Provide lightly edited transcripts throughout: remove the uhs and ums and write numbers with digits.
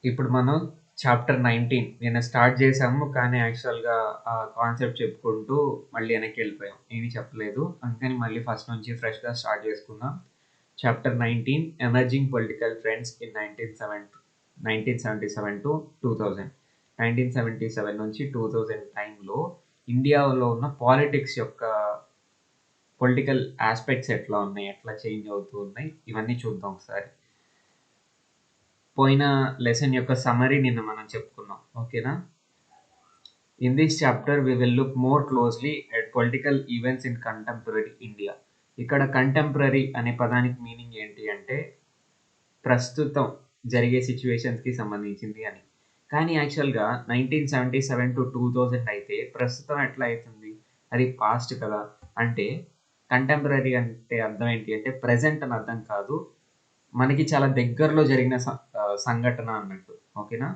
ఇప్పుడు మనం చాప్టర్ 19 నిన్న స్టార్ట్ చేసాము. కానీ యాక్చువల్‌గా ఆ కాన్సెప్ట్ చెప్పుకుంటూ మళ్ళీ వెనక్కెళ్ళిపోయాం. ఏమీ చెప్పలేదు. అందుకని మళ్ళీ ఫస్ట్ నుంచి ఫ్రెష్‌గా స్టార్ట్ చేసుకుందాం. Chapter 19 emerging political trends in 1977 to 2000. 1977 నుంచి 2000 టైంలో ఇండియాలో ఉన్న పాలిటిక్స్ యొక్క పొలిటికల్ ఆస్పెక్ట్స్ ఎట్లా ఉన్నాయి? ఎట్లా చేంజ్ అవుతూ ఉన్నాయి? ఇవన్నీ చూద్దాం ఒకసారి. పోయిన లెసన్ యొక్క సమ్మరీ నిన్న మనం చెప్పుకున్నాం. ఓకేనా? In this chapter we will look more closely at political events in contemporary India. ఇక్కడ కంటెంపరరీ అనే పదానికి మీనింగ్ ఏంటి అంటే ప్రస్తుతం జరిగే సిచ్యువేషన్స్కి సంబంధించింది అని. కానీ యాక్చువల్గా 1977 టు 2000 అయితే ప్రస్తుతం ఎట్లా అవుతుంది? అది పాస్ట్ కదా. అంటే కంటెంపరరీ అంటే అర్థం ఏంటి అంటే ప్రజెంట్ అని అర్థం కాదు, మనకి చాలా దగ్గరలో జరిగిన సంఘటన అన్నట్టు. ఓకేనా?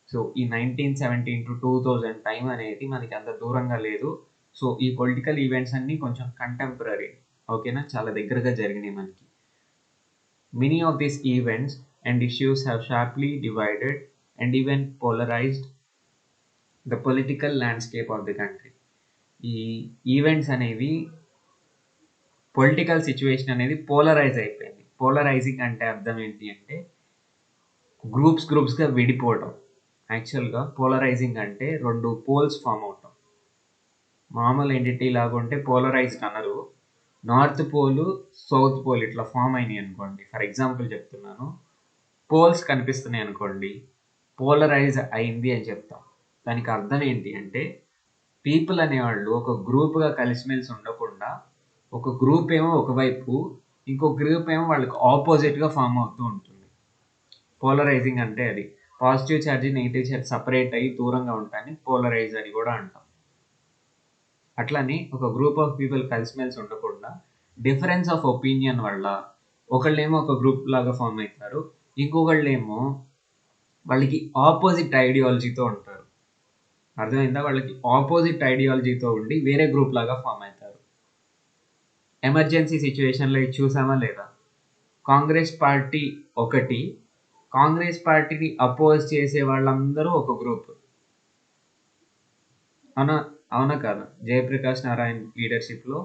సో ఈ 1917 టు 2000 టైం అనేది మనకి అంత దూరంగా లేదు. సో ఈ పొలిటికల్ ఈవెంట్స్ అన్నీ కొంచెం కంటెంపరరీ. ఓకేనా? చాలా దగ్గరగా జరిగినాయి మనకి. Many of these events and issues have sharply divided and even polarized the political landscape of the country. ఈ ఈవెంట్స్ అనేవి పొలిటికల్ సిచ్యువేషన్ అనేది పోలరైజ్ అయిపోయింది. పోలరైజింగ్ అంటే అర్థం ఏంటి అంటే గ్రూప్స్గా విడిపోవడం. యాక్చువల్గా పోలరైజింగ్ అంటే రెండు పోల్స్ ఫామ్ అవటం. మామూలు ఎంటిటీ లాగా ఉంటే పోలరైజ్డ్ అనరు. నార్త్ పోలు సౌత్ పోల్ ఇట్లా ఫామ్ అయినాయి అనుకోండి. ఫర్ ఎగ్జాంపుల్ చెప్తున్నాను, పోల్స్ కనిపిస్తున్నాయి అనుకోండి, పోలరైజ్ అయింది అని చెప్తాం. దానికి అర్థం ఏంటి అంటే పీపుల్ అనేవాళ్ళు ఒక గ్రూప్గా కలిసిమెలిసి ఉండకుండా ఒక గ్రూప్ ఏమో ఒకవైపు, ఇంకో గ్రూప్ ఏమో వాళ్ళకి ఆపోజిట్గా ఫామ్ అవుతూ ఉంటుంది. పోలరైజింగ్ అంటే అది. Positive charge negative charge separate అయ్యి దూరంగా ఉంటాయని పోలరైజ్ అని కూడా అంటాం. అట్లని ఒక గ్రూప్ ఆఫ్ పీపుల్ కలిసిమెలిసి ఉండకుండా డిఫరెన్స్ ఆఫ్ ఒపీనియన్ వల్ల ఒకళ్ళేమో ఒక గ్రూప్ లాగా ఫామ్ అవుతారు, ఇంకొకళ్ళేమో వాళ్ళకి ఆపోజిట్ ఐడియాలజీతో ఉంటారు. అర్థమైందా? వాళ్ళకి ఆపోజిట్ ఐడియాలజీతో ఉండి వేరే గ్రూప్ లాగా ఫామ్ అవుతారు. ఎమర్జెన్సీ సిచ్యువేషన్లో ఇది చూసామా లేదా? కాంగ్రెస్ పార్టీ ఒకటి, కాంగ్రెస్ పార్టీని అపోజ్ చేసే వాళ్ళందరూ ఒక గ్రూప్. అవునా కాదా? జయప్రకాష్ నారాయణ్ లీడర్షిప్లో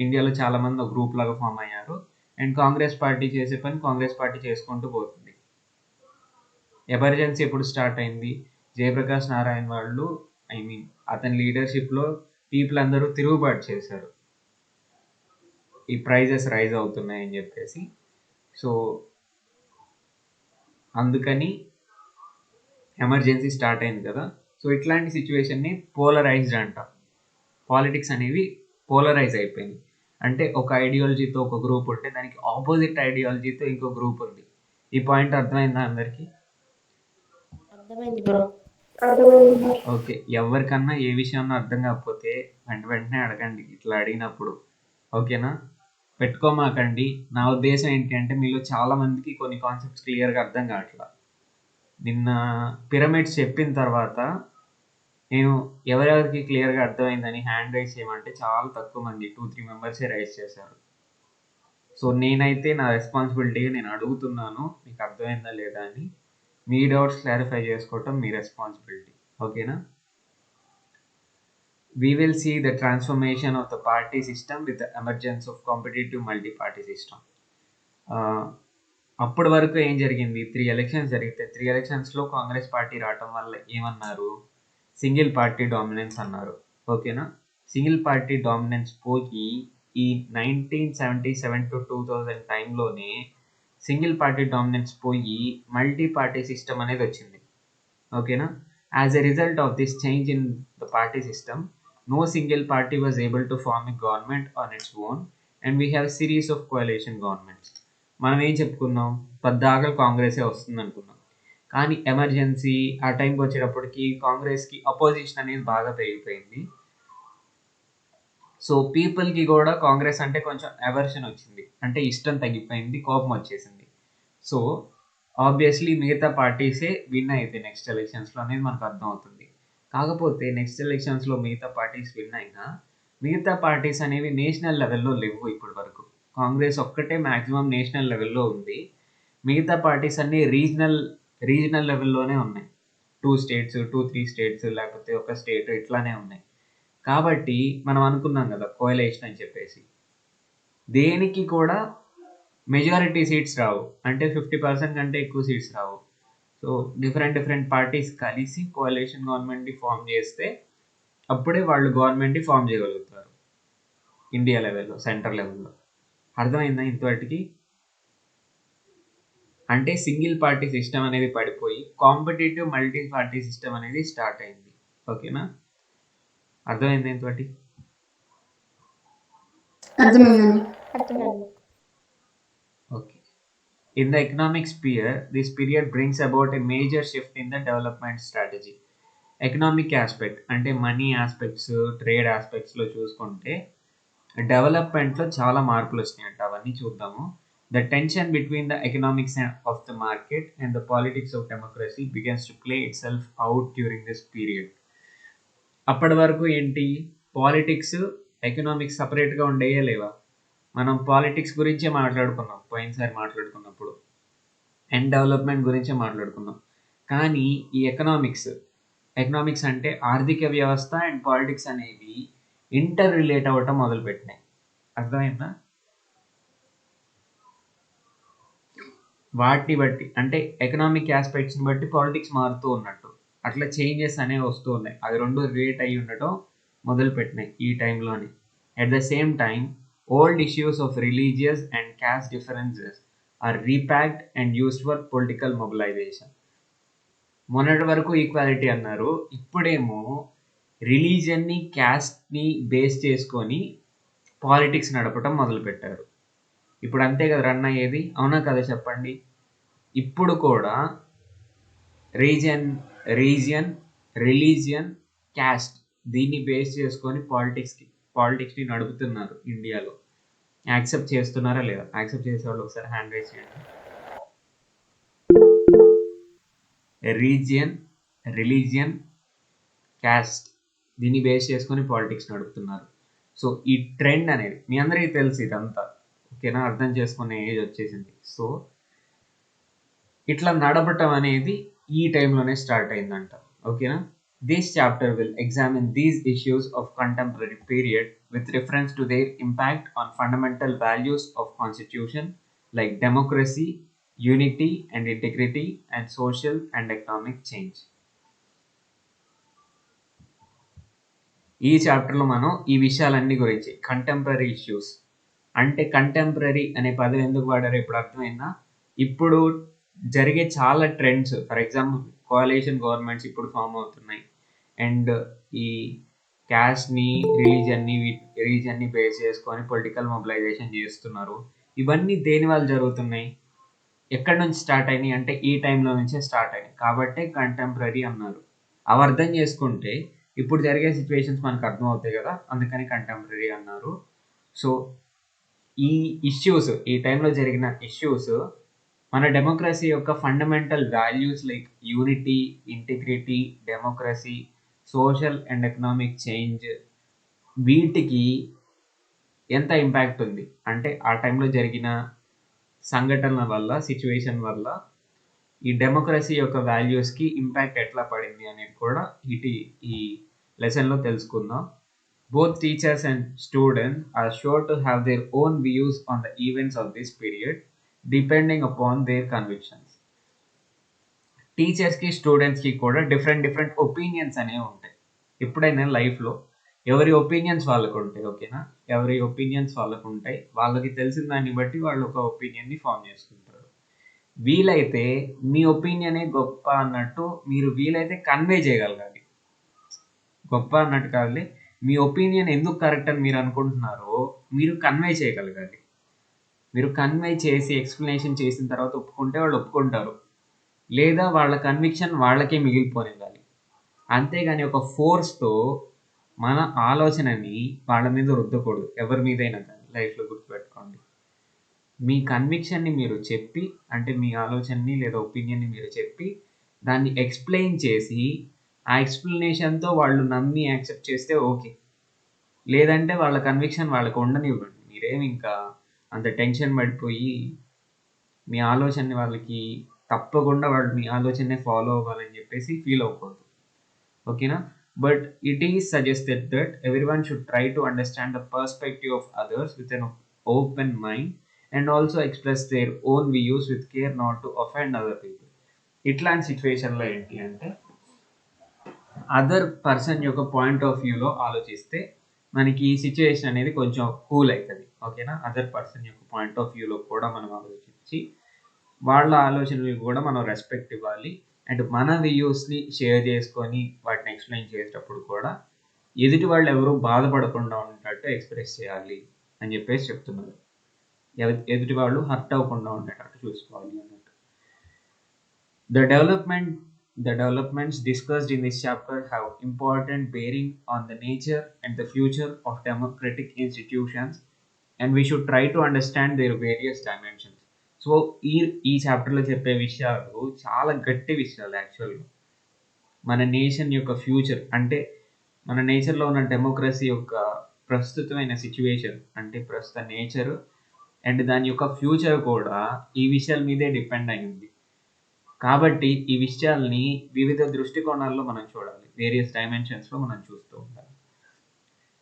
ఇండియాలో చాలా మంది ఒక గ్రూప్ లాగా ఫామ్ అయ్యారు. అండ్ కాంగ్రెస్ పార్టీ చేసే పని కాంగ్రెస్ పార్టీ చేసుకుంటూ పోతుంది. ఎమర్జెన్సీ ఎప్పుడు స్టార్ట్ అయింది? జయప్రకాష్ నారాయణ్ వాళ్ళు అతని లీడర్షిప్లో పీపుల్ అందరూ తిరుగుబాటు చేశారు, ఈ ప్రైజెస్ రైజ్ అవుతున్నాయని చెప్పేసి. సో అందుకని ఎమర్జెన్సీ స్టార్ట్ అయింది కదా. సో ఇట్లాంటి సిచ్యువేషన్ని పోలరైజ్డ్ అంటాం. పాలిటిక్స్ అనేవి పోలరైజ్ అయిపోయింది. అంటే ఒక ఐడియాలజీతో ఒక గ్రూప్ ఉంటే దానికి ఆపోజిట్ ఐడియాలజీతో ఇంకో గ్రూప్ ఉంది. ఈ పాయింట్ అర్థమైందా అందరికి? అర్థమైంది బ్రో. ఓకే. ఎవరికన్నా ఏ విషయం అర్థం కాకపోతే వెంటనే అడగండి ఇట్లా అడిగినప్పుడు. ఓకేనా? పెట్టుకోమాకండి. నా ఉద్దేశం ఏంటి అంటే మీలో చాలా మందికి కొన్ని కాన్సెప్ట్స్ క్లియర్గా అర్థం కావట్లా. నిన్న పిరమిడ్స్ చెప్పిన తర్వాత నేను ఎవరెవరికి క్లియర్గా అర్థమైందని హ్యాండ్ రైజ్ చేయమంటే చాలా తక్కువ మంది, 2-3 మెంబర్సే రైజ్ చేశారు. సో నేనైతే నా రెస్పాన్సిబిలిటీగా నేను అడుగుతున్నాను మీకు అర్థమైందా లేదా అని. మీ డౌట్స్ క్లారిఫై చేసుకోవటం మీ రెస్పాన్సిబిలిటీ. ఓకేనా? We will see the transformation of the party system with the emergence of competitive multi-party system. అప్పటి వరకు ఏం జరిగింది? 3 ఎలక్షన్స్ జరిగితే 3 ఎలక్షన్స్లో కాంగ్రెస్ పార్టీ రావటం వల్ల ఏమన్నారు? సింగిల్ పార్టీ డామినెన్స్ అన్నారు. ఓకేనా? సింగిల్ పార్టీ డామినెన్స్ పోయి ఈ 1977 టు 2000 టైంలోనే సింగిల్ పార్టీ డామినెన్స్ పోయి మల్టీ పార్టీ సిస్టమ్ అనేది వచ్చింది. ఓకేనా? As a result of this change in the party system, no single party was able to form a government on its own and we have series of coalition governments. మనం ఏం చెప్పుకున్నాం? పద్దాకలు కాంగ్రెసే వస్తుంది అనుకున్నాం. కానీ ఎమర్జెన్సీ ఆ టైంకి వచ్చేటప్పటికి కాంగ్రెస్కి అపోజిషన్ అనేది బాగా పెరిగిపోయింది. సో పీపుల్కి కూడా కాంగ్రెస్ అంటే కొంచెం అవర్షన్ వచ్చింది, అంటే ఇష్టం తగ్గిపోయింది, కోపం వచ్చేసింది. సో ఆబ్వియస్లీ మిగతా పార్టీసే విన్ అయితే నెక్స్ట్ ఎలక్షన్స్లో అనేది మనకు అర్థం అవుతుంది. కాకపోతే నెక్స్ట్ ఎలక్షన్స్లో మిగతా పార్టీస్ విన్ అయినా మిగతా పార్టీస్ అనేవి నేషనల్ లెవెల్లో లేవు. ఇప్పటి వరకు కాంగ్రెస్ ఒక్కటే మ్యాక్సిమం నేషనల్ లెవెల్లో ఉంది. మిగతా పార్టీస్ అన్నీ రీజనల్ రీజనల్ లెవెల్లోనే ఉన్నాయి. 2 స్టేట్స్, 2, 3 స్టేట్స్ లేకపోతే ఒక స్టేట్ ఇట్లానే ఉన్నాయి. కాబట్టి మనం అనుకున్నాం కదా కోయలేషన్ అని చెప్పేసి. దేనికి కూడా మెజారిటీ సీట్స్ రావు. అంటే 50% కంటే ఎక్కువ సీట్స్ రావు. సో డిఫరెంట్ పార్టీస్ కలిసి కోయలేషన్ గవర్నమెంట్ని ఫామ్ చేస్తే అప్పుడే వాళ్ళు గవర్నమెంట్ని ఫామ్ చేయగలుగుతారు ఇండియా లెవెల్లో, సెంటర్ లెవెల్లో. అర్థమైందా ఇంతవరకు? అంటే సింగిల్ పార్టీ సిస్టమ్ అనేది పడిపోయి కాంపిటేటివ్ మల్టీ పార్టీ సిస్టమ్ అనేది స్టార్ట్ అయింది. ఓకేనా? అర్థమైందా ఇంతవరకు? అర్థమైందండి. అర్థమైంది. Okay. In the economic sphere, this period brings about a major shift in the development strategy. Economic aspect అంటే మనీ ఆస్పెక్ట్స్, ట్రేడ్ ఆస్పెక్ట్స్లో చూసుకుంటే డెవలప్మెంట్లో చాలా మార్పులు వచ్చినాయంట. అవన్నీ చూద్దాము. The tension between the economics of the market and the politics of democracy begins to play it self out during this period. అప్పటి వరకు ఏంటి, పాలిటిక్స్ ఎకనామిక్స్ సపరేట్గా ఉండేయే లేవా? మనం పాలిటిక్స్ గురించే మాట్లాడుకున్నాం పోయినసారి మాట్లాడుకున్నప్పుడు, అండ్ డెవలప్మెంట్ గురించే మాట్లాడుకున్నాం. కానీ ఈ ఎకనామిక్స్ అంటే ఆర్థిక వ్యవస్థ అండ్ పాలిటిక్స్ అనేవి ఇంటర్ రిలేట్ అవ్వటం మొదలుపెట్టినాయి. అర్థమైందా? వాటిని బట్టి అంటే ఎకనామిక్ ఆస్పెక్ట్స్ని బట్టి పాలిటిక్స్ మారుతూ ఉన్నట్టు అట్లా చేంజెస్ అనేవి వస్తూ ఉన్నాయి. అవి రెండు రిలేట్ అయ్యి ఉండటం మొదలుపెట్టినాయి ఈ టైంలోని. At the same time old issues of religious and caste differences are repacked and used for political mobilization. మొన్నటి వరకు ఈక్వాలిటీ అన్నారు, ఇప్పుడేమో రిలీజియన్ని, క్యాస్ట్ని బేస్ చేసుకొని పాలిటిక్స్ నడపటం మొదలుపెట్టారు. ఇప్పుడు అంతే కదా రన్ అయ్యేది, అవునా కదా చెప్పండి? ఇప్పుడు కూడా రీజియన్, రిలీజియన్, క్యాస్ట్ దీన్ని బేస్ చేసుకొని పాలిటిక్స్ని నడుపుతున్నారు ఇండియాలో. యాక్సెప్ట్ చేస్తున్నారా లేదా? యాక్సెప్ట్ చేసేవాళ్ళు ఒకసారి హ్యాండ్ రైజ్ చేయండి. రిలీజియన్, క్యాస్ట్ దీన్ని బేస్ చేసుకొని పాలిటిక్స్ నడుపుతున్నారు. సో ఈ ట్రెండ్ అనేది మీ అందరికీ తెలుసు, ఇదంతా ఓకేనా, అర్థం చేసుకునే ఏజ్ వచ్చేసింది. సో ఇట్లా నడపటం అనేది ఈ టైంలోనే స్టార్ట్ అయిందంట. ఓకేనా? This chapter will examine these issues of contemporary period with reference to their impact on fundamental values of constitution like democracy, unity and integrity, and social and economic change. ఈ చాప్టర్లో మనం ఈ విషయాలన్నీ గురించి కంటెంపరీ ఇష్యూస్ అంటే contemporary అనే పదం ఎందుకు వాడారో ఇప్పుడు అర్థమైందా? ఇప్పుడు జరిగే చాలా ట్రెండ్స్, ఫర్ ఎగ్జాంపుల్ కోalition గవర్నమెంట్స్ ఇప్పుడు ఫామ్ అవుతున్నాయి, అండ్ ఈ క్యాస్ట్ని, రిలీజియన్ని బేస్ చేసుకొని పొలిటికల్ మొబిలైజేషన్ చేస్తున్నారు. ఇవన్నీ దేని వల్ల జరుగుతున్నాయి, ఎక్కడి నుంచి స్టార్ట్ అయినాయి అంటే ఈ టైంలో నుంచే స్టార్ట్ అయినాయి. కాబట్టే కంటెంపరీ అన్నారు. అవి అర్థం చేసుకుంటే ఇప్పుడు జరిగే సిచ్యువేషన్స్ మనకు అర్థం అవుతాయి కదా, అందుకని కంటెంపరీ అన్నారు. సో ఈ ఇష్యూస్, ఈ టైంలో జరిగిన ఇష్యూస్ మన డెమోక్రసీ యొక్క fundamental values like unity, integrity, democracy, social and economic change, వీటికి ఎంత ఇంపాక్ట్ ఉంది అంటే ఆ టైంలో జరిగిన సంఘటనల వల్ల, సిచ్యువేషన్ వల్ల ఈ డెమోక్రసీ యొక్క వాల్యూస్కి ఇంపాక్ట్ ఎట్లా పడింది అనేది కూడా ఈ లెసన్లో తెలుసుకుందాం. Both teachers and students are sure to have their own views on the events of this period depending upon their convictions. టీచర్స్కి, స్టూడెంట్స్కి కూడా డిఫరెంట్ ఒపీనియన్స్ అనేవి ఉంటాయి. ఎప్పుడైనా లైఫ్లో ఎవరి ఒపీనియన్స్ వాళ్ళకు ఉంటాయి. ఓకేనా? ఎవరి ఒపీనియన్స్ వాళ్ళకు ఉంటాయి. వాళ్ళకి తెలిసిన దాన్ని బట్టి వాళ్ళు ఒక ఒపీనియన్ని ఫామ్ చేసుకుంటారు. వీలైతే మీ ఒపీనియనే గొప్ప అన్నట్టు మీరు వీలైతే కన్వే చేయగలగాలి. గొప్ప అన్నట్టు కాదులే, మీ ఒపీనియన్ ఎందుకు కరెక్ట్ అని మీరు అనుకుంటున్నారో మీరు కన్వే చేయగలగాలి. మీరు కన్వే చేసి ఎక్స్ప్లెనేషన్ చేసిన తర్వాత ఒప్పుకుంటే వాళ్ళు ఒప్పుకుంటారు, లేదా వాళ్ళ కన్విక్షన్ వాళ్ళకే మిగిలిపోనివ్వాలి. అంతేగాని ఒక ఫోర్స్తో మన ఆలోచనని వాళ్ళ మీద రుద్దకూడదు, ఎవరి మీదైనా కానీ. లైఫ్లో గుర్తుపెట్టుకోండి, మీ కన్విక్షన్ని మీరు చెప్పి, అంటే మీ ఆలోచనని లేదా ఒపీనియన్ని మీరు చెప్పి దాన్ని ఎక్స్ప్లెయిన్ చేసి ఆ ఎక్స్ప్లెనేషన్తో వాళ్ళు నమ్మి యాక్సెప్ట్ చేస్తే ఓకే, లేదంటే వాళ్ళ కన్విక్షన్ వాళ్ళకు ఉండనివ్వండి. మీరేమి ఇంకా అంత టెన్షన్ పడిపోయి మీ ఆలోచనని వాళ్ళకి తప్పకుండా వాళ్ళు మీ ఆలోచననే ఫాలో అవ్వాలని చెప్పేసి ఫీల్ అవ్వకూడదు. ఓకేనా? But it is suggested that everyone should try to understand the perspective of others with an open mind and also express there own views with care not to offend other people. ఇట్లాంటి సిచ్యువేషన్లో ఏంటి అంటే other person యొక్క point of వ్యూలో ఆలోచిస్తే మనకి ఈ situation అనేది కొంచెం కూల్ అవుతుంది. ఓకేనా? అదర్ పర్సన్ యొక్క పాయింట్ ఆఫ్ వ్యూలో కూడా మనం ఆలోచించి వాళ్ళ ఆలోచనలకు కూడా మనం రెస్పెక్ట్ ఇవ్వాలి. అండ్ మన వ్యూస్ని షేర్ చేసుకొని వాటిని ఎక్స్ప్లెయిన్ చేసేటప్పుడు కూడా ఎదుటి వాళ్ళు ఎవరు బాధపడకుండా ఉండేటట్టు ఎక్స్ప్రెస్ చేయాలి అని చెప్పేసి చెప్తున్నారు. ఎదుటి వాళ్ళు హర్ట్ అవ్వకుండా ఉండేటట్టు చూసుకోవాలి అన్నట్టు. The developments discussed in this chapter have important bearing on the nature and the future of democratic institutions, and we should try to understand their various dimensions. So ఈ చాప్టర్లో చెప్పే విషయాలు చాలా గట్టి విషయాలు యాక్చువల్గా. మన నేషన్ యొక్క ఫ్యూచర్ అంటే మన నేచర్లో ఉన్న డెమోక్రసీ యొక్క ప్రస్తుతమైన సిచ్యువేషన్ అంటే ప్రస్తుత నేచర్ అండ్ దాని యొక్క ఫ్యూచర్ కూడా ఈ విషయాల మీదే డిపెండ్ అయింది. కాబట్టి ఈ విషయాల్ని వివిధ దృష్టికోణాల్లో మనం చూడాలి, వేరియస్ డైమెన్షన్స్లో మనం చూస్తూ ఉండాలి.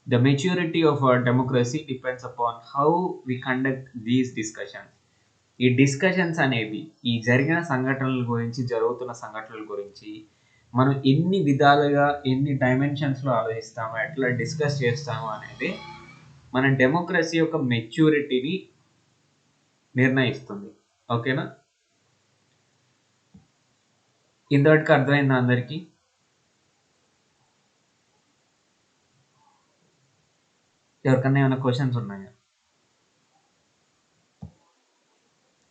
The maturity of our democracy depends upon how we conduct these discussions. ఈ డిస్కషన్స్ అనేవి ఈ జరిగిన సంఘటనల గురించి, జరుగుతున్న సంఘటనల గురించి మనం ఎన్ని విధాలుగా ఎన్ని డైమెన్షన్స్లో ఆలోచిస్తామో, ఎట్లా డిస్కస్ చేస్తామో అనేది మన డెమోక్రసీ యొక్క మెచ్యూరిటీని నిర్ణయిస్తుంది. ఓకేనా? ఇంతవరకు అర్థమైందా అందరికీ? ఎవరికన్నా ఏమైనా క్వశ్చన్స్ ఉన్నాయా?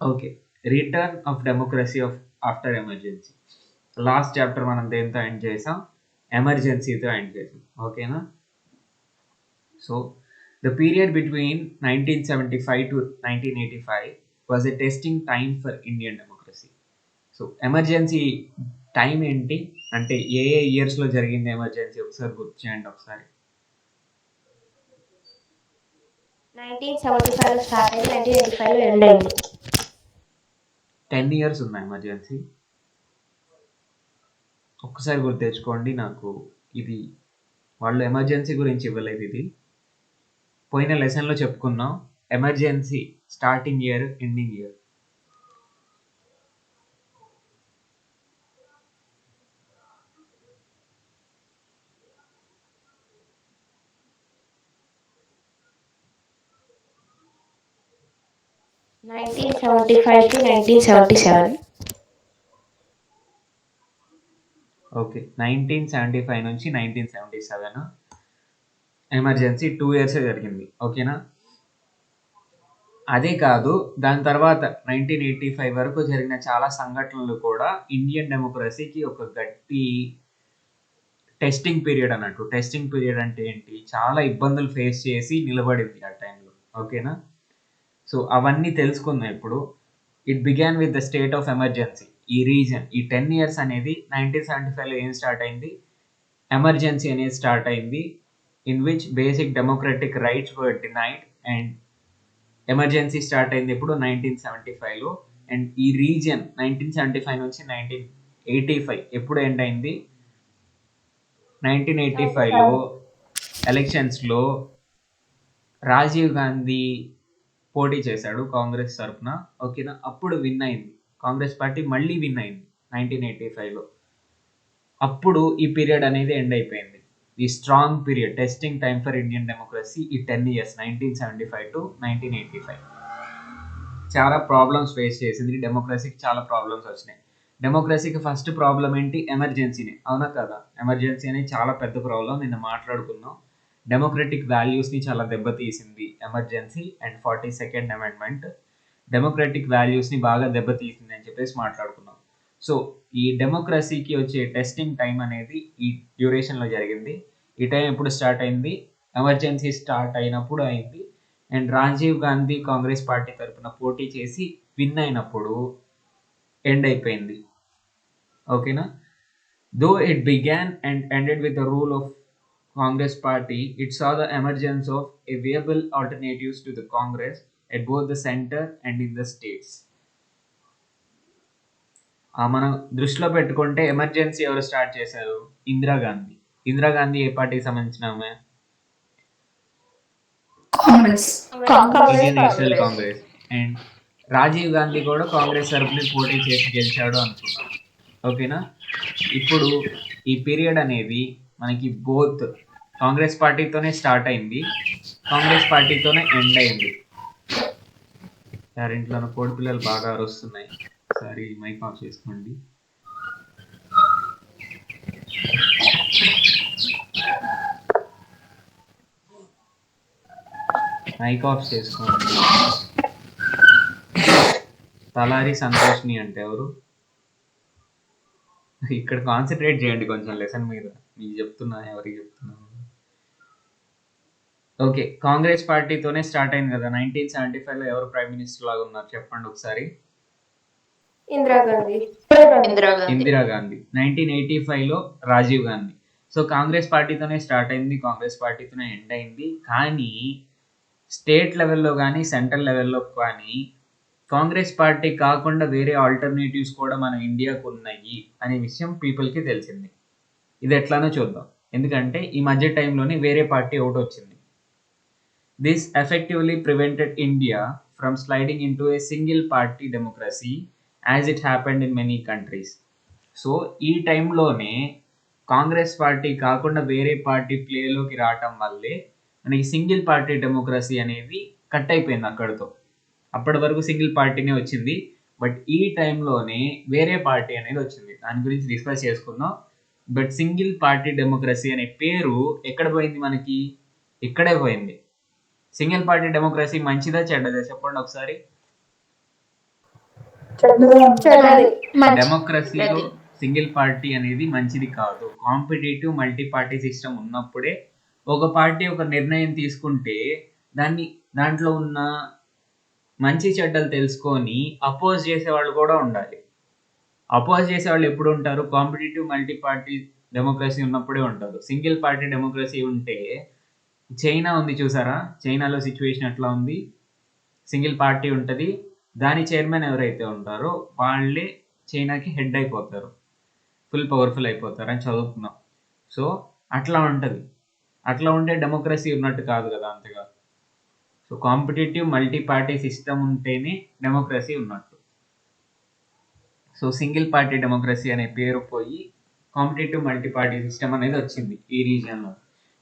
Okay. Return of democracy of after emergency. Last chapter మనం దేంతో ఎండ్ చేసాం? ఎమర్జెన్సీతో ఎండ్ చేసాం. ఓకేనా? So the period between 1975 to 1985 was a testing time for Indian democracy. So emergency time ఏంటి అంటే ఏ ఇయర్స్లో జరిగింది ఎమర్జెన్సీ ఒకసారి గుర్తు చేయండి ఒకసారి. 1975 స్టార్ట్ అయ్యి 1985 ఎండ్ అయింది. 10 years ఉందా ఎమర్జెన్సీ? ఒక్కసారి గుర్తు తెచ్చుకోండి. నాకు ఇది వాళ్ళు ఎమర్జెన్సీ గురించి ఇవ్వలేదు, ఇది పోయిన లెసన్లో చెప్పుకున్నాం. Emergency starting year, ending year. Okay, 1975 నుంచి 1977 ఎమర్జెన్సీ 2 years జరిగింది. ఓకేనా? అదే కాదు, దాని తర్వాత 1985 వరకు జరిగిన చాలా సంఘటనలు కూడా ఇండియన్ డెమోక్రసీకి ఒక గట్టి టెస్టింగ్ పీరియడ్ అన్నట్టు. టెస్టింగ్ పీరియడ్ అంటే ఏంటి? చాలా ఇబ్బందులు ఫేస్ చేసి నిలబడింది ఆ టైంలో. ఓకేనా? సో అవన్నీ తెలుసుకుందాం ఇప్పుడు. It began with the state of emergency. ఈ రీజన్, ఈ 10 years అనేది 1975లో ఏం స్టార్ట్ అయింది? ఎమర్జెన్సీ అనేది స్టార్ట్ అయింది. In which basic democratic rights were denied. And emergency start అయింది ఇప్పుడు 1975లో. అండ్ ఈ రీజన్ 1975 నుంచి 1985 ఎప్పుడు ఎండ్ అయింది? 1985లో ఎలక్షన్స్లో రాజీవ్ గాంధీ పోటీ చేశాడు కాంగ్రెస్ తరఫున. ఓకేనా? అప్పుడు విన్ అయింది కాంగ్రెస్ పార్టీ, మళ్ళీ విన్ అయింది 1985లో. అప్పుడు ఈ పీరియడ్ అనేది ఎండ్ అయిపోయింది. ఈ strong period, testing time for Indian democracy, ఈ 10 years 1975 to 1985 చాలా ప్రాబ్లమ్స్ ఫేస్ చేసింది. డెమోక్రసీకి చాలా ప్రాబ్లమ్స్ వచ్చినాయి. డెమోక్రసీకి ఫస్ట్ ప్రాబ్లం ఏంటి? ఎమర్జెన్సీనే, అవునా కదా? ఎమర్జెన్సీ అనేది చాలా పెద్ద ప్రాబ్లం, నిన్న మాట్లాడుకున్నాం. డెమోక్రటిక్ వాల్యూస్ని చాలా దెబ్బతీసింది emergency. And 42nd Amendment democratic వాల్యూస్ని బాగా దెబ్బతీసింది అని చెప్పేసి మాట్లాడుకున్నాం. సో ఈ డెమోక్రసీకి వచ్చే టెస్టింగ్ టైం అనేది ఈ డ్యూరేషన్లో జరిగింది. ఈ టైం ఎప్పుడు స్టార్ట్ అయింది? ఎమర్జెన్సీ స్టార్ట్ అయినప్పుడు అయింది. అండ్ రాజీవ్ గాంధీ కాంగ్రెస్ పార్టీ తరఫున పోటీ చేసి విన్ అయినప్పుడు ఎండ్ అయిపోయింది. ఓకేనా? Though it began and ended with the rule of Congress party, it saw the emergence of a viable alternatives to the Congress at both the center and in the states. మనం దృష్టిలో పెట్టుకుంటే emergency ఎవరు start చేశారు? ఇందిరాగాంధీ. ఇందిరాగాంధీ ఏ పార్టీకి సంబంధించిన ఆమె? Congress. Indian National Congress. And Rajiv Gandhi కూడా కాంగ్రెస్ తరపున పోటీ చేసి గెలిచాడు అనుకున్నాం. ఓకేనా? ఇప్పుడు ఈ పీరియడ్ అనేది మనకి బోత్ కాంగ్రెస్ పార్టీతోనే స్టార్ట్ అయింది, కాంగ్రెస్ పార్టీతోనే ఎండ్ అయింది. ఇంట్లోనూ కోడి పిల్లలు బాగా అరుస్తున్నాయి, ఒకసారి మైక్ ఆఫ్ చేసుకోండి. మైక్ ఆఫ్ చేసుకోండి. తలారి సంతోష్ని అంటే ఎవరు? ఇక్కడ కాన్సన్ట్రేట్ చేయండి కొంచెం లెసన్ మీద. మీకు చెప్తున్నా, ఎవరికి చెప్తున్నా? ఓకే, కాంగ్రెస్ పార్టీతోనే స్టార్ట్ అయింది కదా. 1975లో ఎవరు ప్రైమ్ మినిస్టర్ లాగా ఉన్నారు చెప్పండి ఒకసారి? ఇందిరాగాంధీ. ఇందిరాగాంధీ. 1985లో రాజీవ్ గాంధీ. సో కాంగ్రెస్ పార్టీతోనే స్టార్ట్ అయింది, కాంగ్రెస్ పార్టీతోనే ఎండ్ అయింది. కానీ స్టేట్ లెవెల్లో కానీ సెంట్రల్ లెవెల్లో కానీ కాంగ్రెస్ పార్టీ కాకుండా వేరే ఆల్టర్నేటివ్స్ కూడా మన ఇండియాకు ఉన్నాయి అనే విషయం పీపుల్కి తెలిసింది. ఇది ఎట్లానో చూద్దాం. ఎందుకంటే ఈ మధ్య టైంలోనే వేరే పార్టీ ఒకటి వచ్చింది. This effectively prevented India from sliding in to a single party democracy as it happened in many countries. So ఈ టైంలోనే కాంగ్రెస్ పార్టీ కాకుండా వేరే పార్టీ ప్లేలోకి రావటం వల్లే మనకి సింగిల్ పార్టీ డెమోక్రసీ అనేది కట్ అయిపోయింది అక్కడితో. అప్పటి వరకు సింగిల్ పార్టీనే వచ్చింది, బట్ ఈ టైంలోనే వేరే పార్టీ అనేది వచ్చింది. దాని గురించి డిస్కస్ చేసుకుందాం. బట్ సింగిల్ పార్టీ డెమోక్రసీ అనే పేరు ఎక్కడ పోయింది మనకి? ఇక్కడే పోయింది. సింగిల్ పార్టీ డెమోక్రసీ మంచిదా చెడ్డదా చెప్పండి ఒకసారి? డెమోక్రసీలో సింగిల్ పార్టీ అనేది మంచిది కాదు. కాంపిటేటివ్ మల్టీ పార్టీ సిస్టమ్ ఉన్నప్పుడే ఒక పార్టీ ఒక నిర్ణయం తీసుకుంటే దాంట్లో ఉన్న మంచి చెడ్డలు తెలుసుకొని అపోజ్ చేసేవాళ్ళు కూడా ఉండాలి. అపోజ్ చేసేవాళ్ళు ఎప్పుడు ఉంటారు? కాంపిటేటివ్ మల్టీ పార్టీ డెమోక్రసీ ఉన్నప్పుడే ఉంటారు. సింగిల్ పార్టీ డెమోక్రసీ ఉంటే, చైనా ఉంది చూసారా, చైనాలో సిచ్యువేషన్ ఎట్లా ఉంది? సింగిల్ పార్టీ ఉంటుంది, దాని చైర్మన్ ఎవరైతే ఉంటారో వాళ్ళే చైనాకి హెడ్ అయిపోతారు, ఫుల్ పవర్ఫుల్ అయిపోతారు అని చదువుకున్నాం. సో అట్లా ఉంటుంది. అట్లా ఉంటే డెమోక్రసీ ఉన్నట్టు కాదు కదా అంతగా. So competitive multi party system ఉంటేనే డెమోక్రసీ ఉన్నట్టు. సో సింగిల్ పార్టీ డెమోక్రసీ అనే పేరు పోయి కాంపిటేటివ్ మల్టీ పార్టీ సిస్టమ్ అనేది వచ్చింది ఈ రీజియన్లో.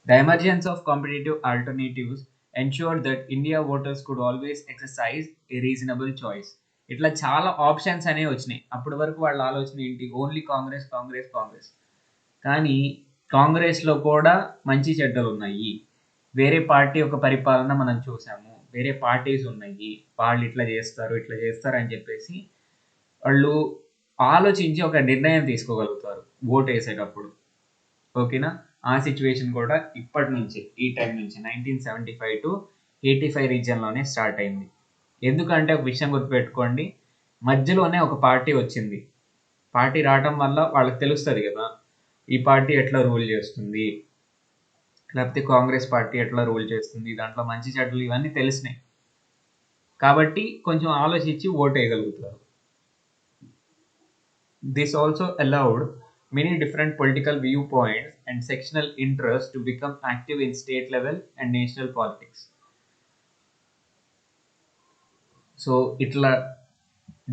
The emergence of competitive alternatives ensure that India voters could always exercise a reasonable choice. ఇట్లా చాలా ఆప్షన్స్ అనేవి వచ్చినాయి. అప్పటి వరకు వాళ్ళ ఆలోచన ఏంటి? ఓన్లీ కాంగ్రెస్ కాంగ్రెస్ కాంగ్రెస్. కానీ కాంగ్రెస్లో కూడా మంచి చెడ్డలు ఉన్నాయి. వేరే పార్టీ ఒక పరిపాలన మనం చూసాము, వేరే పార్టీస్ ఉన్నాయి, వాళ్ళు ఇట్లా చేస్తారు ఇట్లా చేస్తారు అని చెప్పేసి వాళ్ళు ఆలోచించి ఒక నిర్ణయం తీసుకోగలుగుతారు ఓట్ వేసేటప్పుడు. ఓకేనా? ఆ సిచ్యువేషన్ కూడా ఇప్పటి నుంచి, ఈ టైం నుంచి 1975 to 85 రీజియన్లోనే స్టార్ట్ అయింది. ఎందుకంటే ఒక విషయం గుర్తుపెట్టుకోండి, మధ్యలోనే ఒక పార్టీ వచ్చింది. పార్టీ రావటం వల్ల వాళ్ళకి తెలుస్తుంది కదా ఈ పార్టీ ఎట్లా రూల్ చేస్తుంది, లేకపోతే కాంగ్రెస్ పార్టీ ఎట్లా రూల్ చేస్తుంది, దాంట్లో మంచి చెడ్డలు ఇవన్నీ తెలిసినాయి కాబట్టి కొంచెం ఆలోచించి ఓట్ వేయగలుగుతారు. This also allowed many different political viewpoints and sectional interests to become active in state level and national politics. So ఇట్లా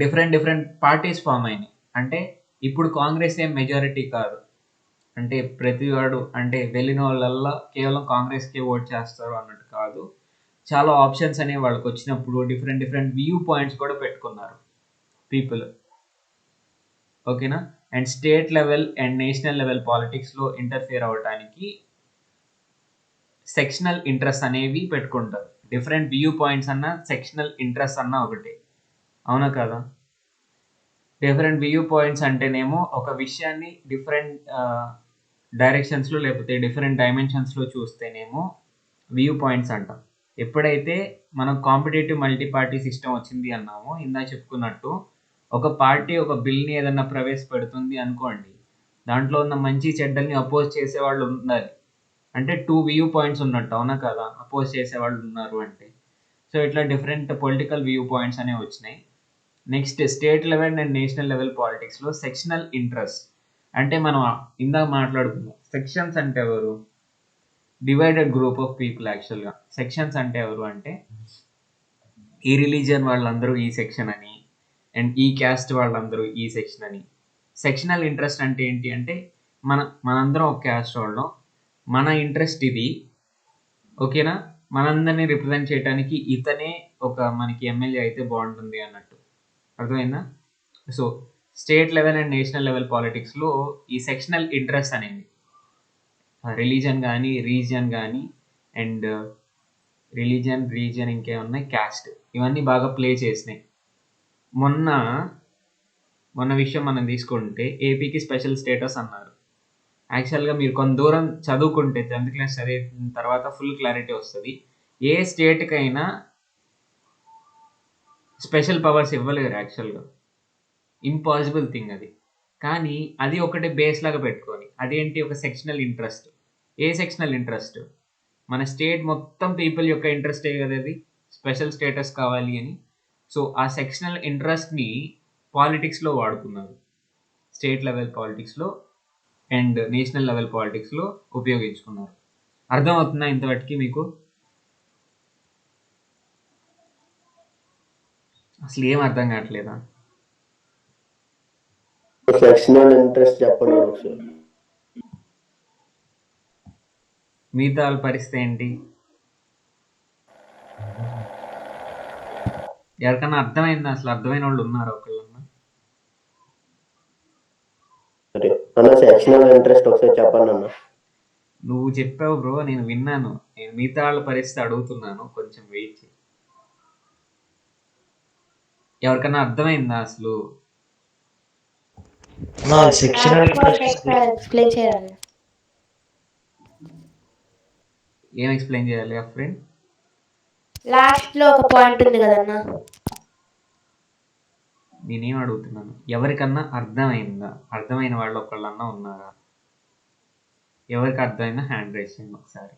డిఫరెంట్ పార్టీస్ ఫామ్ అయినాయి. అంటే ఇప్పుడు కాంగ్రెస్ ఏం మెజారిటీ కాదు, అంటే ప్రతివాడు అంటే వెళ్ళిన వాళ్ళల్లా కేవలం కాంగ్రెస్కే ఓట్ చేస్తారు అన్నట్టు కాదు. చాలా ఆప్షన్స్ అనేవి వాళ్ళకి వచ్చినప్పుడు డిఫరెంట్ వ్యూ పాయింట్స్ కూడా పెట్టుకున్నారు పీపుల్. ఓకేనా? And state level and national level పాలిటిక్స్లో ఇంటర్ఫియర్ అవ్వడానికి సెక్షనల్ ఇంట్రెస్ట్ అనేవి పెట్టుకుంటారు. డిఫరెంట్ వ్యూ పాయింట్స్ అన్న సెక్షనల్ ఇంట్రెస్ట్ అన్న ఒకటి, అవునా కదా? డిఫరెంట్ వ్యూ పాయింట్స్ అంటేనేమో ఒక విషయాన్ని డిఫరెంట్ డైరెక్షన్స్లో లేకపోతే డిఫరెంట్ డైమెన్షన్స్లో చూస్తేనేమో వ్యూ పాయింట్స్ అంటాం. ఎప్పుడైతే మనం కాంపిటేటివ్ మల్టీ పార్టీ సిస్టమ్ వచ్చింది అన్నామో, ఇందా చెప్పుకున్నట్టు ఒక పార్టీ ఒక బిల్ని ఏదన్నా ప్రవేశపెడుతుంది అనుకోండి, దాంట్లో ఉన్న మంచి చెడ్డల్ని అపోజ్ చేసేవాళ్ళు ఉండాలి. అంటే 2 వ్యూ పాయింట్స్ ఉన్నట్టు, అవునా కదా? అపోజ్ చేసేవాళ్ళు ఉన్నారు అంటే. సో ఇట్లా డిఫరెంట్ పొలిటికల్ వ్యూ పాయింట్స్ అనేవి వచ్చినాయి. Next state level and national level పాలిటిక్స్లో సెక్షనల్ ఇంట్రెస్ట్ అంటే మనం ఇందాక మాట్లాడుకున్నాం. సెక్షన్స్ అంటే ఎవరు? Divided group of people. యాక్చువల్గా సెక్షన్స్ అంటే ఎవరు అంటే ఈ రిలీజియన్ వాళ్ళందరూ ఈ సెక్షన్ అని, అండ్ ఈ క్యాస్ట్ వాళ్ళందరూ ఈ సెక్షన్ అని. సెక్షనల్ ఇంట్రెస్ట్ అంటే ఏంటి అంటే మనందరం ఒక క్యాస్ట్ వాళ్ళం, మన ఇంట్రెస్ట్ ఇది, ఓకేనా, మనందరినీ రిప్రజెంట్ చేయడానికి ఇతనే ఒక మనకి ఎమ్మెల్యే అయితే బాగుంటుంది అన్నట్టు. అర్థమైందా? So state level and national level పాలిటిక్స్లో ఈ సెక్షనల్ ఇంట్రెస్ట్ అనేది రిలీజన్ కానీ రీజియన్ కానీ అండ్ రీజియన్ ఇంకేమున్నాయి, క్యాస్ట్, ఇవన్నీ బాగా ప్లే చేసినాయి. మొన్న విషయం మనం తీసుకుంటే ఏపీకి స్పెషల్ స్టేటస్ అన్నారు. యాక్చువల్గా మీరు కొంత దూరం చదువుకుంటే 10th క్లాస్ చదివిన తర్వాత ఫుల్ క్లారిటీ వస్తుంది. ఏ స్టేట్కైనా స్పెషల్ పవర్స్ ఇవ్వలేరు యాక్చువల్గా, ఇంపాసిబుల్ థింగ్ అది. కానీ అది ఒకటే బేస్ లాగా పెట్టుకొని అదేంటి, ఒక సెక్షనల్ ఇంట్రెస్ట్. ఏ సెక్షనల్ ఇంట్రెస్ట్? మన స్టేట్ మొత్తం పీపుల్ యొక్క ఇంట్రెస్టే కదా అది, స్పెషల్ స్టేటస్ కావాలి అని. సో ఆ సెక్షనల్ ఇంట్రెస్ట్ని పాలిటిక్స్లో వాడుకున్నారు, స్టేట్ లెవెల్ పాలిటిక్స్లో అండ్ నేషనల్ లెవెల్ పాలిటిక్స్లో ఉపయోగించుకున్నారు. అర్థమవుతుందా ఇంతవరకు మీకు? అసలు ఏం అర్థం కావట్లేదా? సెక్షనల్ ఇంట్రెస్ట్ చెప్పండి ఒకసారి. మిగతా వాళ్ళ పరిస్థితి ఏంటి? ఎవరికన్నా అర్థమైందా? అసలు అర్థమైన వాళ్ళు ఉన్నారు ఒకళ్ళన్నా? అన్న సెక్షనల్ ఇంట్రెస్ట్ ఒకసారి చెప్పండి అన్న. నువ్వు చెప్పావు బ్రో, నేను విన్నాను. నేను మిగతా వాళ్ళ పరిస్థితి అడుగుతున్నాను, కొంచెం వెయిట్ చేయి. ఎవరికన్నా అర్థమైందా అసలు? ఎక్స్ప్లెయిన్ చేయాలి. ఏం ఎక్స్ప్లెయిన్ చేయాలి ఆ ఫ్రెండ్? లాస్ట్ లో ఒక పాయింట్ ఉంది కదన్నా. నేనేం అడుగుతున్నాను, ఎవరికన్నా అర్థమైందా? అర్థమైన వాళ్ళు ఒకళ్ళన్నా ఉన్నారా? ఎవరికి అర్థమైందా హ్యాండ్ రైజ్ చేయండి ఒకసారి.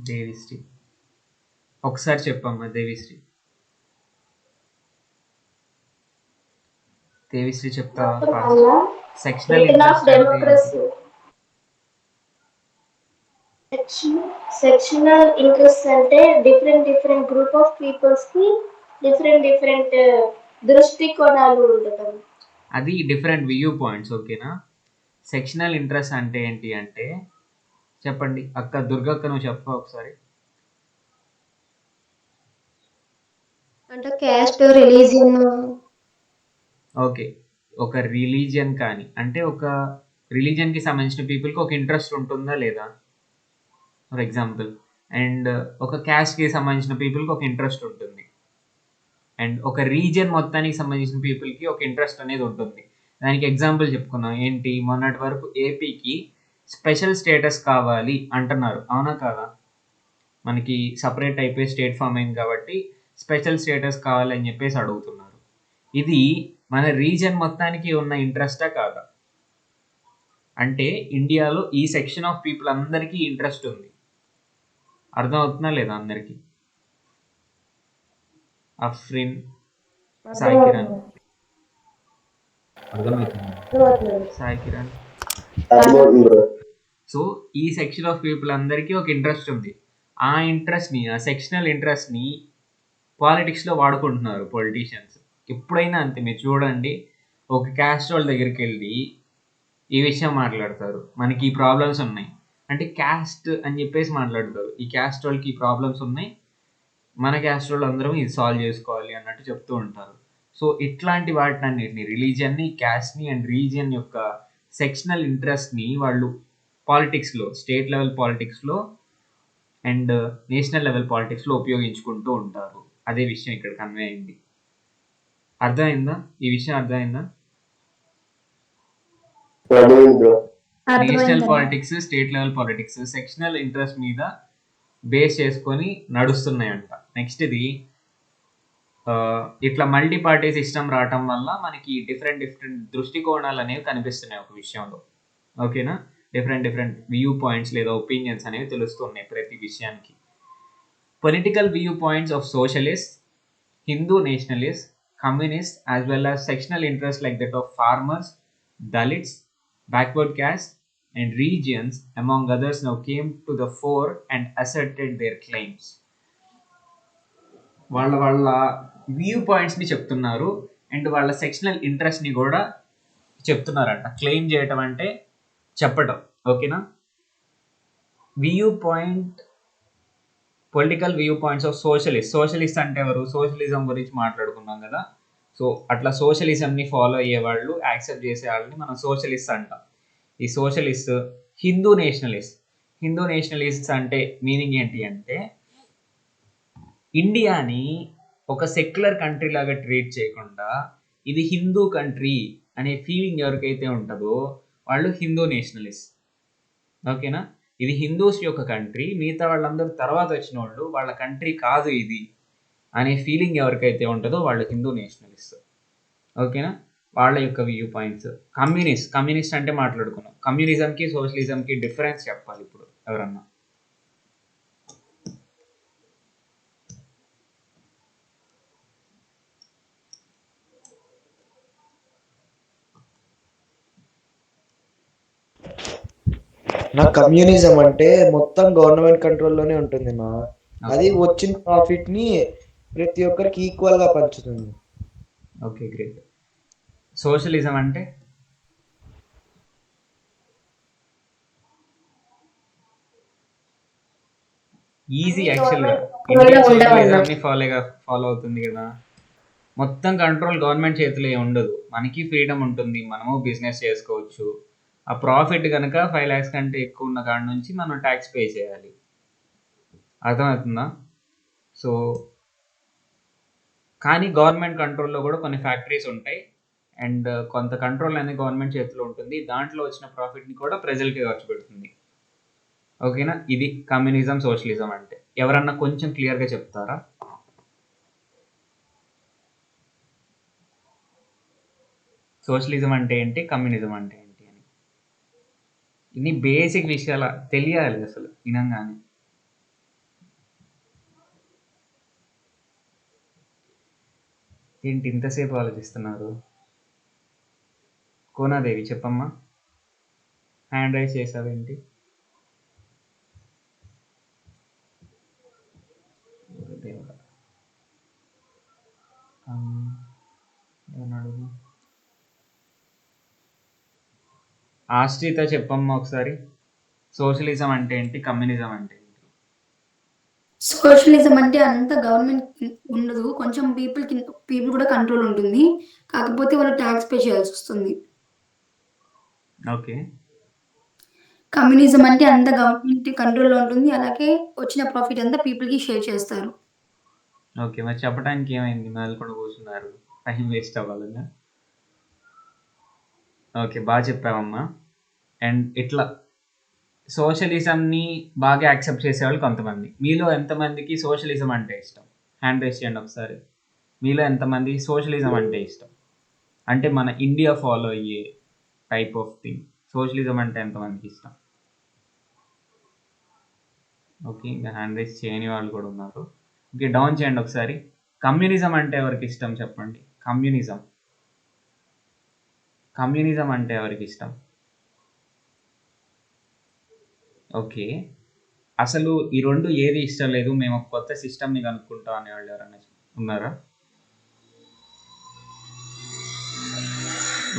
దేవిశ్రీ ఒకసారి చెప్పమ్మా. దేవిశ్రీ చెప్తావా? సెక్షనల్ సెక్షనల్ ఇంట్రెస్ట్ అంటే డిఫరెంట్ గ్రూప్ ఆఫ్ పీపుల్స్ కి డిఫరెంట్ దృష్టికోణాలు ఉండటం. అది డిఫరెంట్ వ్యూ పాయింట్స్, ఓకేనా. సెక్షనల్ ఇంట్రెస్ట్ అంటే ఏంటి అంటే, చెప్పండి అక్క, దుర్గక్క నువ్వు చెప్పా ఒకసారి. అంటే క్యాస్ట్, రిలీజియన్. ఓకే, ఒక రిలీజియన్ కానీ అంటే ఒక రిలీజియన్కి సంబంధించిన పీపుల్కి ఒక ఇంట్రెస్ట్ ఉంటుందా లేదా, ఫర్ ఎగ్జాంపుల్. అండ్ ఒక క్యాస్ట్కి సంబంధించిన పీపుల్కి ఒక ఇంట్రెస్ట్ ఉంటుంది. అండ్ ఒక రీజియన్ మొత్తానికి సంబంధించిన పీపుల్కి ఒక ఇంట్రెస్ట్ అనేది ఉంటుంది. దానికి ఎగ్జాంపుల్ చెప్పుకున్నాం ఏంటి, మొన్నటి వరకు ఏపీకి స్పెషల్ స్టేటస్ కావాలి అంటున్నారు, అవునా కాదా? మనకి సపరేట్ అయిపోయి స్టేట్ ఫామ్ అయింది కాబట్టి స్పెషల్ స్టేటస్ కావాలని చెప్పేసి అడుగుతున్నారు. ఇది మన రీజియన్ మొత్తానికి ఉన్న ఇంట్రెస్టా కాదా? అంటే ఇండియాలో ఈ సెక్షన్ ఆఫ్ పీపుల్ అందరికీ ఇంట్రెస్ట్ ఉంది. అర్థమవుతుందా లేదా అందరికీ? అఫ్రిన్, సాయి కిరణ్, సాయి కిరణ్. సో ఈ సెక్షన్ ఆఫ్ పీపుల్ అందరికీ ఒక ఇంట్రెస్ట్ ఉంది. ఆ ఇంట్రెస్ట్ని, ఆ సెక్షనల్ ఇంట్రెస్ట్ని పాలిటిక్స్లో వాడుకుంటున్నారు పొలిటీషియన్స్. ఎప్పుడైనా అంతే, మీరు చూడండి, ఒక క్యాస్ట్ వాళ్ళ దగ్గరికి వెళ్ళి ఈ విషయం మాట్లాడతారు, మనకి ఈ ప్రాబ్లమ్స్ ఉన్నాయి అంటే క్యాస్ట్ అని చెప్పేసి మాట్లాడతారు. ఈ క్యాస్ట్ వాళ్ళకి ఈ ప్రాబ్లమ్స్ ఉన్నాయి, మన క్యాస్ట్ వాళ్ళు అందరం ఇది సాల్వ్ చేసుకోవాలి అన్నట్టు చెప్తూ ఉంటారు. సో ఇట్లాంటి వాటినన్నిటిని, రిలీజియన్ని, క్యాస్ట్ని అండ్ రీజియన్ యొక్క సెక్షనల్ ఇంట్రెస్ట్ని వాళ్ళు పాలిటిక్స్లో, స్టేట్ లెవెల్ పాలిటిక్స్లో అండ్ నేషనల్ లెవెల్ పాలిటిక్స్లో ఉపయోగించుకుంటూ ఉంటారు. అదే విషయం ఇక్కడ కన్వే అయింది. అర్థమైందా? ఈ విషయం అర్థమైందా? National politics, state level politics sectional interest మీద బేస్ చేసుకొని నడుస్తున్నాయంట. నెక్స్ట్ ఇది ఇట్లా మల్టీ పార్టీ సిస్టమ్ రావటం వల్ల మనకి డిఫరెంట్ దృష్టికోణాలు అనేవి కనిపిస్తున్నాయి ఒక విషయంలో, ఓకేనా. డిఫరెంట్ డిఫరెంట్ వ్యూ పాయింట్స్ లేదా ఒపీనియన్స్ అనేవి తెలుస్తున్నాయి ప్రతి విషయానికి. Political view points of socialist, Hindu nationalists, communists, as well as sectional interests like that of farmers, Dalits, backward castes, and regions, among others, now came to the fore and asserted their claims. వాళ్ళ view పాయింట్స్ని చెప్తున్నారు and వాళ్ళ sectional ఇంట్రెస్ట్ని కూడా చెప్తున్నారంట. Claim చేయటం అంటే చెప్పటం, ఓకేనా. View point, political view points of socialist అంటే ఎవరు? సోషలిజం గురించి మాట్లాడుకున్నాం కదా. సో అట్లా సోషలిజంని ఫాలో అయ్యే వాళ్ళు, యాక్సెప్ట్ చేసే వాళ్ళని మనం సోషలిస్ట్ అంటాం. ఈ సోషలిస్ట్, హిందూ నేషనలిస్ట్ అంటే మీనింగ్ ఏంటి అంటే ఇండియాని ఒక సెక్యులర్ కంట్రీ లాగా ట్రీట్ చేయకుండా ఇది హిందూ కంట్రీ అనే ఫీలింగ్ ఎవరికైతే ఉంటుందో వాళ్ళు హిందూ నేషనలిస్ట్, ఓకేనా. ఇది హిందూస్ యొక్క కంట్రీ, మిగతా వాళ్ళందరూ తర్వాత వచ్చిన వాళ్ళు, వాళ్ళ కంట్రీ కాదు ఇది అనే ఫీలింగ్ ఎవరికైతే ఉంటుందో వాళ్ళు హిందూ నేషనలిస్ట్, ఓకేనా. వాళ్ళ యొక్క వ్యూ పాయింట్స్. కమ్యూనిస్ట్ అంటే మాట్లాడుకున్నాం. కమ్యూనిజంకి సోషలిజంకి డిఫరెన్స్ చెప్పాలి ఇప్పుడు ఎవరన్నా. నా కమ్యూనిజం అంటే మొత్తం గవర్నమెంట్ కంట్రోల్లోనే ఉంటుంది నా. అది వచ్చిన ప్రాఫిట్ ని ప్రతి ఒక్కరికి ఈక్వల్ గా పంచుతుంది. Okay, great. సోషలిజం అంటే ఈజీ యాక్చువల్గా. ఇండియన్ సోషలిజంని ఫాలో అవుతుంది కదా. మొత్తం కంట్రోల్ గవర్నమెంట్ చేతిలో ఉండదు, మనకి ఫ్రీడమ్ ఉంటుంది, మనము బిజినెస్ చేసుకోవచ్చు. ఆ ప్రాఫిట్ కనుక 5 lakhs కంటే ఎక్కువ ఉన్న కాడ నుంచి మనం ట్యాక్స్ పే చేయాలి. అర్థమవుతుందా? సో కానీ గవర్నమెంట్ కంట్రోల్లో కూడా కొన్ని ఫ్యాక్టరీస్ ఉంటాయి అండ్ కొంత కంట్రోల్ అనేది గవర్నమెంట్ చేతిలో ఉంటుంది. దాంట్లో వచ్చిన ప్రాఫిట్ని కూడా ప్రజలకి ఖర్చు పెడుతుంది, ఓకేనా. ఇది కమ్యూనిజం, సోషలిజం అంటే. ఎవరన్నా కొంచెం క్లియర్గా చెప్తారా? సోషలిజం అంటే ఏంటి, కమ్యూనిజం అంటే ఏంటి అని. ఇన్ని బేసిక్ విషయాలు తెలియాలి అసలు వినంగానే. ఏంటి ఇంతసేపు ఆలోచిస్తున్నారు? కోనాదేవి చెప్పమ్మా, హ్యాండ్ రైజ్ చేసావేంటి? అడుగు. ఆశ్రిత చెప్పమ్మా ఒకసారి, సోషలిజం అంటే ఏంటి, కమ్యూనిజం అంటే ఏంటి? సోషలిజం అంటే అంత గవర్నమెంట్ ఉండదు, కొంచెం పీపుల్ కూడా కంట్రోల్ ఉంటుంది, కాకపోతే వాళ్ళు ట్యాక్స్ పే చేయాల్సి వస్తుంది. ఓకే. కమ్యూనిజం అంటే అంత గవర్నమెంట్ కంట్రోల్లో ఉంటుంది, అలాగే వచ్చిన ప్రాఫిట్ అంతా పీపుల్కి షేర్ చేస్తారు. ఓకే, మరి చెప్పడానికి ఏమైంది? మళ్ళీ కూడా కూర్చున్నారు, టైం వేస్ట్ అవ్వాలన్నా. ఓకే, బాగా చెప్పావమ్మా. అండ్ ఇట్లా సోషలిజంని బాగా యాక్సెప్ట్ చేసేవాళ్ళు కొంతమంది. మీలో ఎంతమందికి సోషలిజం అంటే ఇష్టం? హ్యాండ్ రైజ్ చేయండి ఒకసారి. మీలో ఎంతమంది సోషలిజం అంటే ఇష్టం? అంటే మన ఇండియా ఫాలో అయ్యే టైప్ ఆఫ్ థింగ్ సోషలిజం అంటే ఎంతమందికి ఇష్టం? ఓకే, ఇంకా హ్యాండ్ రైజ్ చేయని వాళ్ళు కూడా ఉన్నారు. ఓకే, డౌన్ చేయండి ఒకసారి. కమ్యూనిజం అంటే ఎవరికి ఇష్టం చెప్పండి. కమ్యూనిజం అంటే ఎవరికి ఇష్టం? ఓకే, అసలు ఈ రెండు ఏది ఇష్టం లేదు, మేము ఒక కొత్త సిస్టమ్ని కనుక్కుంటాం అనేవాళ్ళు ఎవరైనా ఉన్నారా?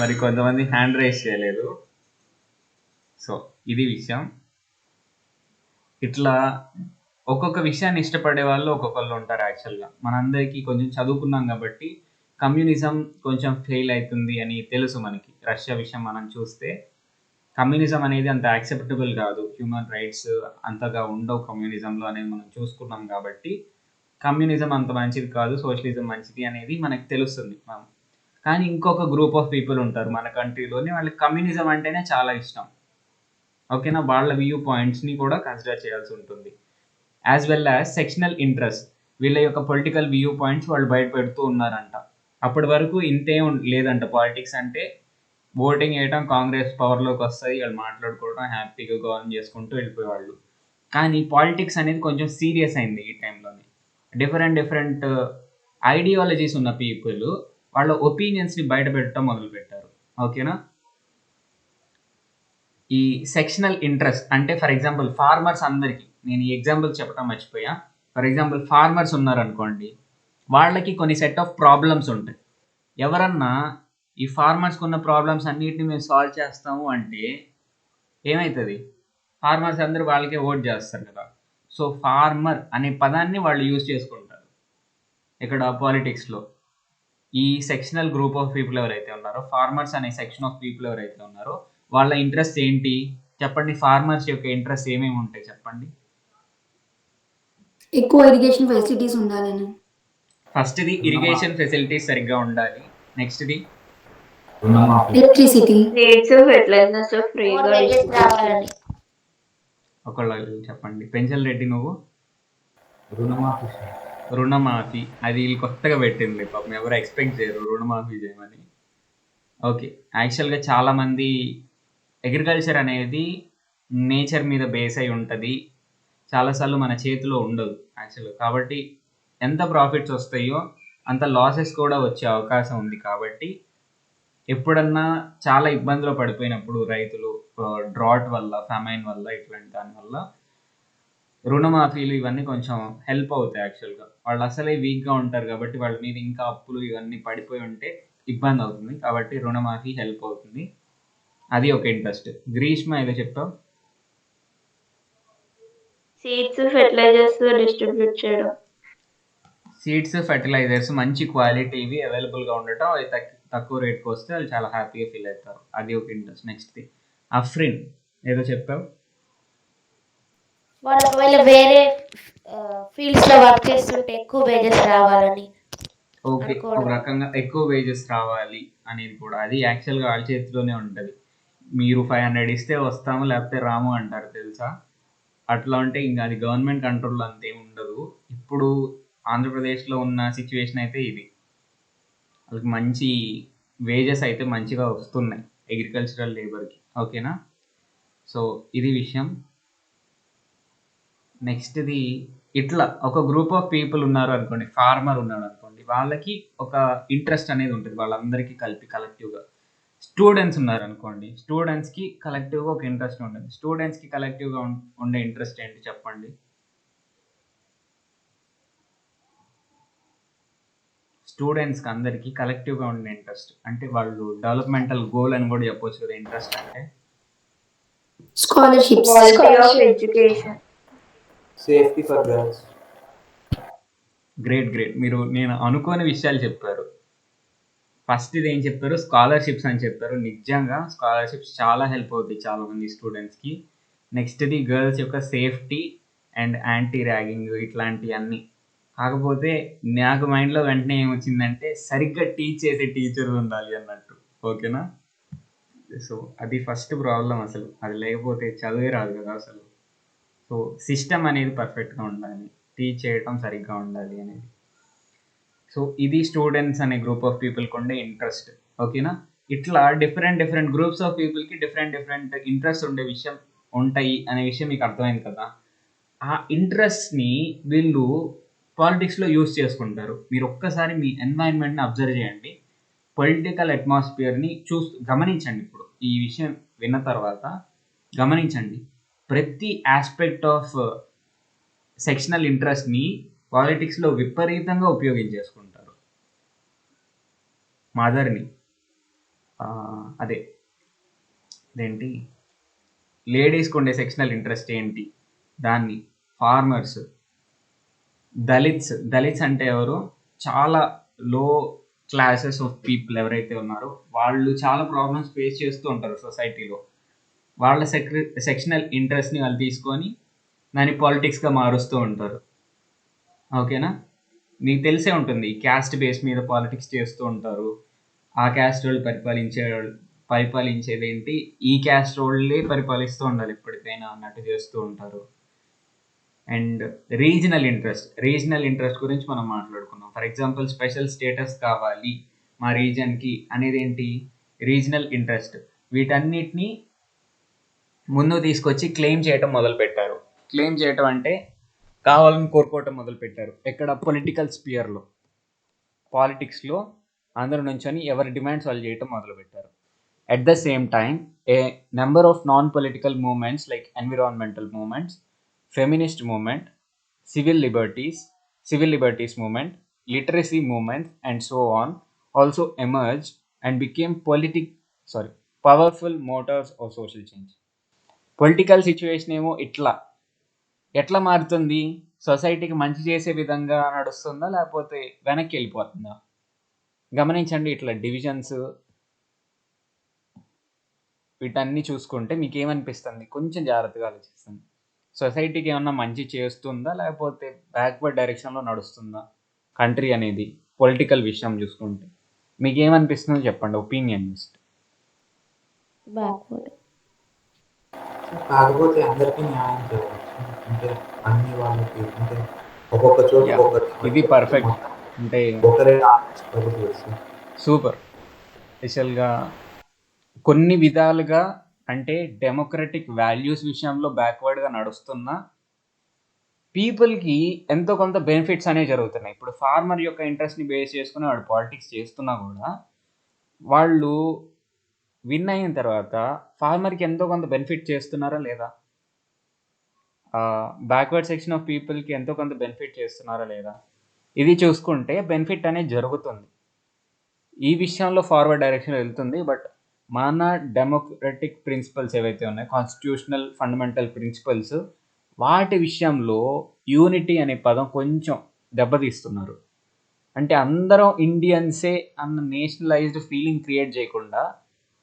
మరి కొంతమంది హ్యాండ్ రైజ్ చేయలేదు. సో ఇది విషయం. ఇట్లా ఒక్కొక్క విషయాన్ని ఇష్టపడే వాళ్ళు ఒక్కొక్కళ్ళు ఉంటారు. యాక్చువల్గా మనందరికీ కొంచెం చదువుకున్నాం కాబట్టి కమ్యూనిజం కొంచెం ఫెయిల్ అవుతుంది అని తెలుసు మనకి. రష్యా విషయం మనం చూస్తే కమ్యూనిజం అనేది అంత యాక్సెప్టబుల్ కాదు, హ్యూమన్ రైట్స్ అంతగా ఉండవు కమ్యూనిజంలో అనేది మనం చూసుకున్నాం కాబట్టి కమ్యూనిజం అంత మంచిది కాదు, సోషలిజం మంచిది అనేది మనకు తెలుస్తుంది. కానీ ఇంకొక గ్రూప్ ఆఫ్ పీపుల్ ఉంటారు మన కంట్రీలోనే, వాళ్ళకి కమ్యూనిజం అంటేనే చాలా ఇష్టం, ఓకేనా. వాళ్ళ వ్యూ పాయింట్స్ని కూడా కన్సిడర్ చేయాల్సి ఉంటుంది. As well as sectional interest, వీళ్ళ యొక్క పొలిటికల్ వ్యూ పాయింట్స్ వాళ్ళు బయట పెడుతూ ఉన్నారంట. అప్పటి వరకు ఇంతే లేదంట. పాలిటిక్స్ అంటే ఓటింగ్ వేయటం, కాంగ్రెస్ పవర్లోకి వస్తుంది, వాళ్ళు మాట్లాడుకోవడం, హ్యాపీగా గవర్న్ చేసుకుంటూ వెళ్ళిపోయేవాళ్ళు. కానీ పాలిటిక్స్ అనేది కొంచెం సీరియస్ అయింది ఈ టైంలోనే. డిఫరెంట్ ఐడియాలజీస్ ఉన్న పీపుల్ వాళ్ళ ఒపీనియన్స్ని బయట పెట్టడం మొదలుపెట్టారు. ఓకేనా? ఈ సెక్షనల్ ఇంట్రెస్ట్ అంటే ఫర్ ఎగ్జాంపుల్ ఫార్మర్స్ అందరికీ, నేను ఈ ఎగ్జాంపుల్ చెప్పడం మర్చిపోయా. ఫర్ ఎగ్జాంపుల్ ఫార్మర్స్ ఉన్నారనుకోండి, వాళ్ళకి కొన్ని సెట్ ఆఫ్ ప్రాబ్లమ్స్ ఉంటాయి. ఎవరన్నా ఈ ఫార్మర్స్కి ఉన్న ప్రాబ్లమ్స్ అన్నిటిని మేము సాల్వ్ చేస్తాము అంటే ఏమవుతుంది? ఫార్మర్స్ అందరూ వాళ్ళకే ఓట్ చేస్తారు కదా. సో ఫార్మర్ అనే పదాన్ని వాళ్ళు యూజ్ చేసుకుంటారు ఇక్కడ పాలిటిక్స్లో. ఈ సెక్షనల్ గ్రూప్ ఆఫ్ పీపుల్ ఎవరైతే ఉన్నారో, ఫార్మర్స్ అనే సెక్షన్ ఆఫ్ పీపుల్ ఎవరైతే ఉన్నారో, వాళ్ళ ఇంట్రెస్ట్ ఏంటి చెప్పండి? ఫార్మర్స్ యొక్క ఇంట్రెస్ట్ ఏమేమి ఉంటాయి చెప్పండి? ఎక్కువ ఇరిగేషన్ ఫెసిలిటీస్ ఉండాలని. ఫస్ట్ది ఇరిగేషన్ ఫెసిలిటీస్ సరిగ్గా ఉండాలి. నెక్స్ట్ది ఎలక్ట్రిసిటీ. సీడ్స్ ఫెర్టిలైజర్స్ ఫ్రీగా wages రావాలని. ఒకళ్ళు చెప్పండి. పెంచల్ రెడ్డి నువ్వు? రుణమాఫీ. అది వీళ్ళు కొత్తగా పెట్టింది, పాపం ఎవరు ఎక్స్పెక్ట్ చేయరు రుణమాఫీ చేయమని. ఓకే, యాక్చువల్గా చాలామంది అగ్రికల్చర్ అనేది నేచర్ మీద బేస్ అయి ఉంటుంది, చాలాసార్లు మన చేతిలో ఉండదు యాక్చువల్గా. కాబట్టి ఎంత ప్రాఫిట్స్ వస్తాయో అంత లాసెస్ కూడా వచ్చే అవకాశం ఉంది. కాబట్టి ఎప్పుడన్నా చాలా ఇబ్బందులు పడిపోయినప్పుడు రైతులు డ్రాట్ వల్ల, ఫెమైన్ వల్ల, ఇట్లాంటి దానివల్ల రుణమాఫీలు ఇవన్నీ కొంచెం హెల్ప్ అవుతాయి యాక్చువల్గా. వాళ్ళు అసలే వీక్గా ఉంటారు కాబట్టి వాళ్ళ మీద ఇంకా అప్పులు ఇవన్నీ పడిపోయి ఉంటే ఇబ్బంది అవుతుంది. కాబట్టి రుణమాఫీ హెల్ప్ అవుతుంది. అది ఒక ఇంట్రెస్ట్. గ్రీష్మ ఏదో చెప్పావు? సీడ్స్ ఫెర్టిలైజర్స్ డిస్ట్రిబ్యూట్ చేయడం. సీడ్స్ ఫెర్టిలైజర్స్ మంచి క్వాలిటీవి అవైలబుల్గా ఉండటం, అవి తక్కువ రేట్కి వస్తే వాళ్ళు చాలా హ్యాపీగా ఫీల్ అవుతారు. అది ఒక ఇంట్రెస్ట్. నెక్స్ట్ది అఫ్రిన్ ఏదో చెప్పావు? వాళ్ళు ఒకవేళ వేరే ఫీల్డ్స్ లో వర్క్ చేస్తుంటే ఎక్కువ వేజెస్ రావాలని. ఓకే, ఒక రకంగా ఎక్కువ వేజెస్ రావాలి అనేది కూడా అది యాక్చువల్గా వాళ్ళ చేతిలోనే ఉంటుంది. మీరు 500 ఇస్తే వస్తాము లేకపోతే రాము అంటారు తెలుసా. అట్లా ఉంటే ఇంకా అది గవర్నమెంట్ కంట్రోల్లో అంతేం ఉండదు. ఇప్పుడు ఆంధ్రప్రదేశ్లో ఉన్న సిచ్యువేషన్ అయితే ఇది. వాళ్ళకి మంచి వేజెస్ అయితే మంచిగా వస్తున్నాయి అగ్రికల్చరల్ లేబర్కి. ఓకేనా? సో ఇది విషయం. నెక్స్ట్ది ఇట్లా ఒక గ్రూప్ ఆఫ్ పీపుల్ ఉన్నారు అనుకోండి, ఫార్మర్ ఉన్నాడు అనుకోండి, వాళ్ళకి ఒక ఇంట్రెస్ట్ అనేది ఉంటుంది వాళ్ళందరికీ కలిపి కలెక్టివ్గా. స్టూడెంట్స్ ఉన్నారు అనుకోండి, స్టూడెంట్స్కి కలెక్టివ్గా ఒక ఇంట్రెస్ట్ ఉంటుంది. స్టూడెంట్స్కి కలెక్టివ్గా ఉండే ఇంట్రెస్ట్ ఏంటి చెప్పండి? స్టూడెంట్స్కి అందరికీ కలెక్టివ్గా ఉండే ఇంట్రెస్ట్ అంటే వాళ్ళు డెవలప్మెంటల్ గోల్ అని కూడా చెప్పొచ్చు కదా. ఇంట్రెస్ట్ అంటే scholarships. Quality of education. Safety for girls. Great. మీరు నేను అనుకోని విషయాలు చెప్పారు. ఫస్ట్ ఇది ఏం చెప్పారు? స్కాలర్షిప్స్ అని చెప్పారు. నిజంగా స్కాలర్షిప్స్ చాలా హెల్ప్ అవుతాయి చాలామంది స్టూడెంట్స్కి. నెక్స్ట్ది గర్ల్స్ యొక్క సేఫ్టీ అండ్ యాంటీ ర్యాగింగ్ ఇట్లాంటివన్నీ. కాకపోతే నాకు మైండ్లో వెంటనే ఏమొచ్చిందంటే సరిగ్గా టీచ్ చేసే టీచర్ ఉండాలి అన్నట్టు. ఓకేనా? సో అది ఫస్ట్ ప్రాబ్లం అసలు. అది లేకపోతే చదివే రాదు కదా అసలు. సో సిస్టమ్ అనేది పర్ఫెక్ట్గా ఉండాలి, టీచ్ చేయటం సరిగ్గా ఉండాలి అనేది. సో ఇది స్టూడెంట్స్ అనే గ్రూప్ ఆఫ్ పీపుల్కి ఉండే ఇంట్రెస్ట్. ఓకేనా? ఇట్లా డిఫరెంట్ గ్రూప్స్ ఆఫ్ పీపుల్కి డిఫరెంట్ ఇంట్రెస్ట్ ఉండే విషయం ఉంటాయి అనే విషయం మీకు అర్థమైంది కదా. ఆ ఇంట్రెస్ట్ని వీళ్ళు పాలిటిక్స్లో యూజ్ చేసుకుంటారు. మీరు ఒక్కసారి మీ ఎన్వైరన్మెంట్ని అబ్జర్వ్ చేయండి, పొలిటికల్ అట్మాస్ఫియర్ని గమనించండి. ఇప్పుడు ఈ విషయం విన్న తర్వాత గమనించండి, ప్రతి ఆస్పెక్ట్ ఆఫ్ సెక్షనల్ ఇంట్రెస్ట్ని పాలిటిక్స్లో విపరీతంగా ఉపయోగించేసుకుంటారు. మదర్ని అదేంటి లేడీస్కి ఉండే సెక్షనల్ ఇంట్రెస్ట్ ఏంటి దాన్ని, ఫార్మర్స్, దళిత్స్ అంటే ఎవరు? చాలా లో క్లాసెస్ ఆఫ్ పీపుల్ ఎవరైతే ఉన్నారో వాళ్ళు చాలా ప్రాబ్లమ్స్ ఫేస్ చేస్తూ ఉంటారు సొసైటీలో. వాళ్ళ సెక్షనల్ ఇంట్రెస్ట్ని వాళ్ళు తీసుకొని దాన్ని పాలిటిక్స్గా మారుస్తూ ఉంటారు. ఓకేనా? మీకు తెలిసే ఉంటుంది, క్యాస్ట్ బేస్ మీద పాలిటిక్స్ చేస్తూ ఉంటారు. ఆ క్యాస్ట్ వాళ్ళు పరిపాలించేది ఏంటి, ఈ క్యాస్ట్ వాళ్ళే పరిపాలిస్తూ ఉండాలి ఎప్పటికైనా అన్నట్టు చేస్తూ ఉంటారు. అండ్ రీజనల్ ఇంట్రెస్ట్ గురించి మనం మాట్లాడుకున్నాం. ఫర్ ఎగ్జాంపుల్ స్పెషల్ స్టేటస్ కావాలి మా రీజన్కి అనేది ఏంటి? రీజనల్ ఇంట్రెస్ట్, వీటన్నిటిని ముందు తీసుకొచ్చి క్లెయిమ్ చేయటం మొదలుపెట్టారు. క్లెయిమ్ చేయటం అంటే కావాలని కోరుకోవటం మొదలుపెట్టారు. ఎక్కడ? పొలిటికల్ స్పియర్లో, పాలిటిక్స్లో అందరూ నుంచొని ఎవరి డిమాండ్స్ వాళ్ళు చేయటం మొదలుపెట్టారు. At the same time, a number of non-political movements like environmental movements, feminist movement, civil liberties movement, literacy movement, and so on also emerged and became powerful motors of social change. Political situation ఏమో ఎట్లా మారుతుంది? సొసైటీకి మంచి చేసే విధంగా నడుస్తుందా, లేకపోతే వెనక్కి వెళ్ళిపోతుందా? గమనించండి, ఇట్లా డివిజన్స్ వీటన్నీ చూసుకుంటే మీకు ఏమనిపిస్తుంది? కొంచెం జాగ్రత్తగా ఆలోచిస్తుంది. సొసైటీకి ఏమన్నా మంచి చేస్తుందా, లేకపోతే బ్యాక్వర్డ్ డైరెక్షన్లో నడుస్తుందా కంట్రీ అనేది? పొలిటికల్ విషయం చూసుకుంటే మీకు ఏమనిపిస్తుందో చెప్పండి, ఒపీనియన్ జస్ట్. బ్యాక్వర్డ్. కాకపోతే అందరికీ న్యాయం జరగచ్చు. అంటే అన్ని వాళ్ళకి అంటే ఒక్కొక్క చోట Yeah, ఇది పర్ఫెక్ట్. అంటే ఒకరే ఆలోచించకపోతే సూపర్. స్పెషల్గా కొన్ని విధాలుగా అంటే డెమోక్రటిక్ వాల్యూస్ విషయంలో బ్యాక్వర్డ్గా నడుస్తున్న పీపుల్కి ఎంతో కొంత బెనిఫిట్స్ అనేవి జరుగుతున్నాయి. ఇప్పుడు ఫార్మర్ యొక్క ఇంట్రెస్ట్ని బేస్ చేసుకుని వాడు పాలిటిక్స్ చేస్తున్నా కూడా వాళ్ళు విన్ అయిన తర్వాత ఫార్మర్కి ఎంతో కొంత బెనిఫిట్ చేస్తున్నారా లేదా? బ్యాక్వర్డ్ సెక్షన్ ఆఫ్ పీపుల్కి ఎంతో కొంత బెనిఫిట్ చేస్తున్నారా లేదా? ఇది చూసుకుంటే బెనిఫిట్ అనేది జరుగుతుంది. ఈ విషయంలో ఫార్వర్డ్ డైరెక్షన్ వెళ్తుంది. బట్ మన డెమోక్రటిక్ ప్రిన్సిపల్స్ ఏవైతే ఉన్నాయో, కాన్స్టిట్యూషనల్ ఫండమెంటల్ ప్రిన్సిపల్స్, వాటి విషయంలో యూనిటీ అనే పదం కొంచెం దెబ్బతీస్తున్నారు. అంటే అందరం ఇండియన్సే అన్న నేషనలైజ్డ్ ఫీలింగ్ క్రియేట్ చేయకుండా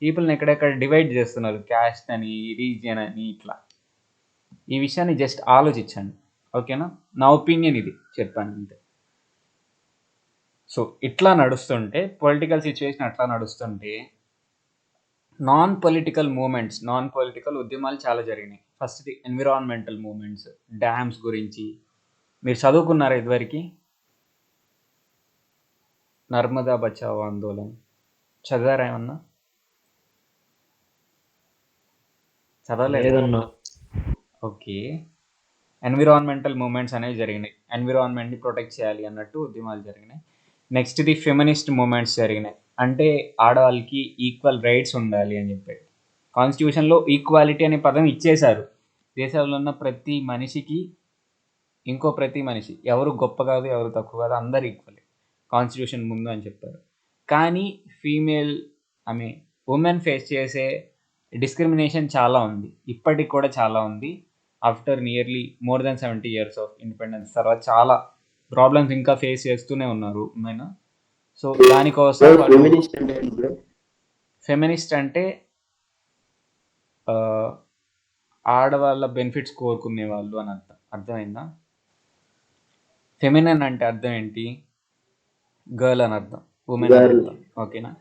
పీపుల్ని ఎక్కడెక్కడ డివైడ్ చేస్తున్నారు, క్యాస్ట్ అని, రీజియన్ అని, ఇట్లా. ఈ విషయాన్ని జస్ట్ ఆలోచించండి, ఓకేనా? నా ఒపీనియన్ ఇది చెప్పాను అంతే. సో ఇట్లా నడుస్తుంటే, పొలిటికల్ సిచ్యువేషన్ అట్లా నడుస్తుంటే, నాన్ పొలిటికల్ ఉద్యమాలు చాలా జరిగినాయి. ఫస్ట్ ఎన్విరాన్మెంటల్ మూమెంట్స్, డ్యామ్స్ గురించి మీరు చదువుకున్నారా ఇదివరకు? నర్మదా బచావో ఆందోళన్ చదివారా ఏమన్నా? చదవలేదు. లేదన్నా. ఓకే. ఎన్విరాన్మెంటల్ మూమెంట్స్ అనేవి జరిగినాయి. ఎన్విరాన్మెంట్ని ప్రొటెక్ట్ చేయాలి అన్నట్టు ఉద్యమాలు జరిగినాయి. నెక్స్ట్ ది ఫెమినిస్ట్ మూమెంట్స్ జరిగినాయి. అంటే ఆడవాళ్ళకి ఈక్వల్ రైట్స్ ఉండాలి అని చెప్పి కాన్స్టిట్యూషన్లో ఈక్వాలిటీ అనే పదం ఇచ్చేశారు. దేశంలో ఉన్న ప్రతి మనిషికి ప్రతి మనిషి ఎవరు గొప్ప కాదు, ఎవరు తక్కువ కాదు, అందరు ఈక్వల్ కాన్స్టిట్యూషన్ ముందు అని చెప్పారు. కానీ ఉమెన్ ఫేస్ చేసే డిస్క్రిమినేషన్ చాలా ఉంది, ఇప్పటికి కూడా చాలా ఉంది. After nearly more than 70 years of independence తర్వాత చాలా ప్రాబ్లమ్స్ ఇంకా ఫేస్ చేస్తూనే ఉన్నారు ఉమెన్. సో దానికోసం ఫెమినిస్ట్ అంటే ఆడవాళ్ళ బెనిఫిట్స్ కోరుకునే వాళ్ళు అని అర్థమైందా? ఫెమినన్ అంటే అర్థం ఏంటి? గర్ల్ అని అర్థం, ఉమెన్ అని అర్థం, ఓకేనా?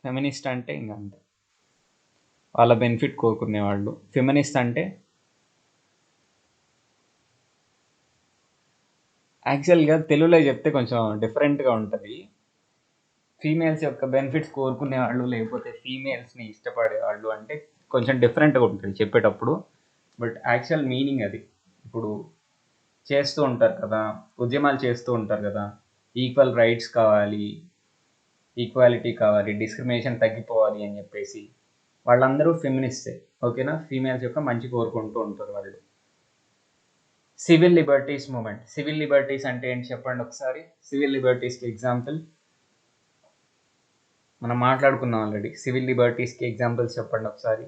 ఫెమినిస్ట్ అంటే ఇంకా అంతే, వాళ్ళ బెనిఫిట్ కోరుకునేవాళ్ళు. ఫెమినిస్ట్ అంటే యాక్చువల్గా తెలుగులో చెప్తే కొంచెం డిఫరెంట్గా ఉంటుంది. ఫీమేల్స్ యొక్క బెనిఫిట్స్ కోరుకునేవాళ్ళు, లేకపోతే ఫీమేల్స్ని ఇష్టపడేవాళ్ళు అంటే కొంచెం డిఫరెంట్గా ఉంటుంది చెప్పేటప్పుడు. బట్ యాక్చువల్ మీనింగ్ అది. ఇప్పుడు చేస్తూ ఉంటారు కదా, ఉద్యమాలు చేస్తూ ఉంటారు కదా, ఈక్వల్ రైట్స్ కావాలి, ఈక్వాలిటీ కావాలి, డిస్క్రిమినేషన్ తగ్గిపోవాలి అని చెప్పేసి వాళ్ళందరూ ఫెమినిస్టే, ఓకేనా? ఫీమేల్స్ యొక్క మంచి కోరుకుంటూ ఉంటారు వాళ్ళు. Civil liberties movement. Civil liberties అంటే ఏంటి చెప్పండి ఒకసారి. సివిల్ లిబర్టీస్కి ఎగ్జాంపుల్ మనం మాట్లాడుకున్నాం ఆల్రెడీ. సివిల్ లిబర్టీస్కి ఎగ్జాంపుల్స్ చెప్పండి ఒకసారి.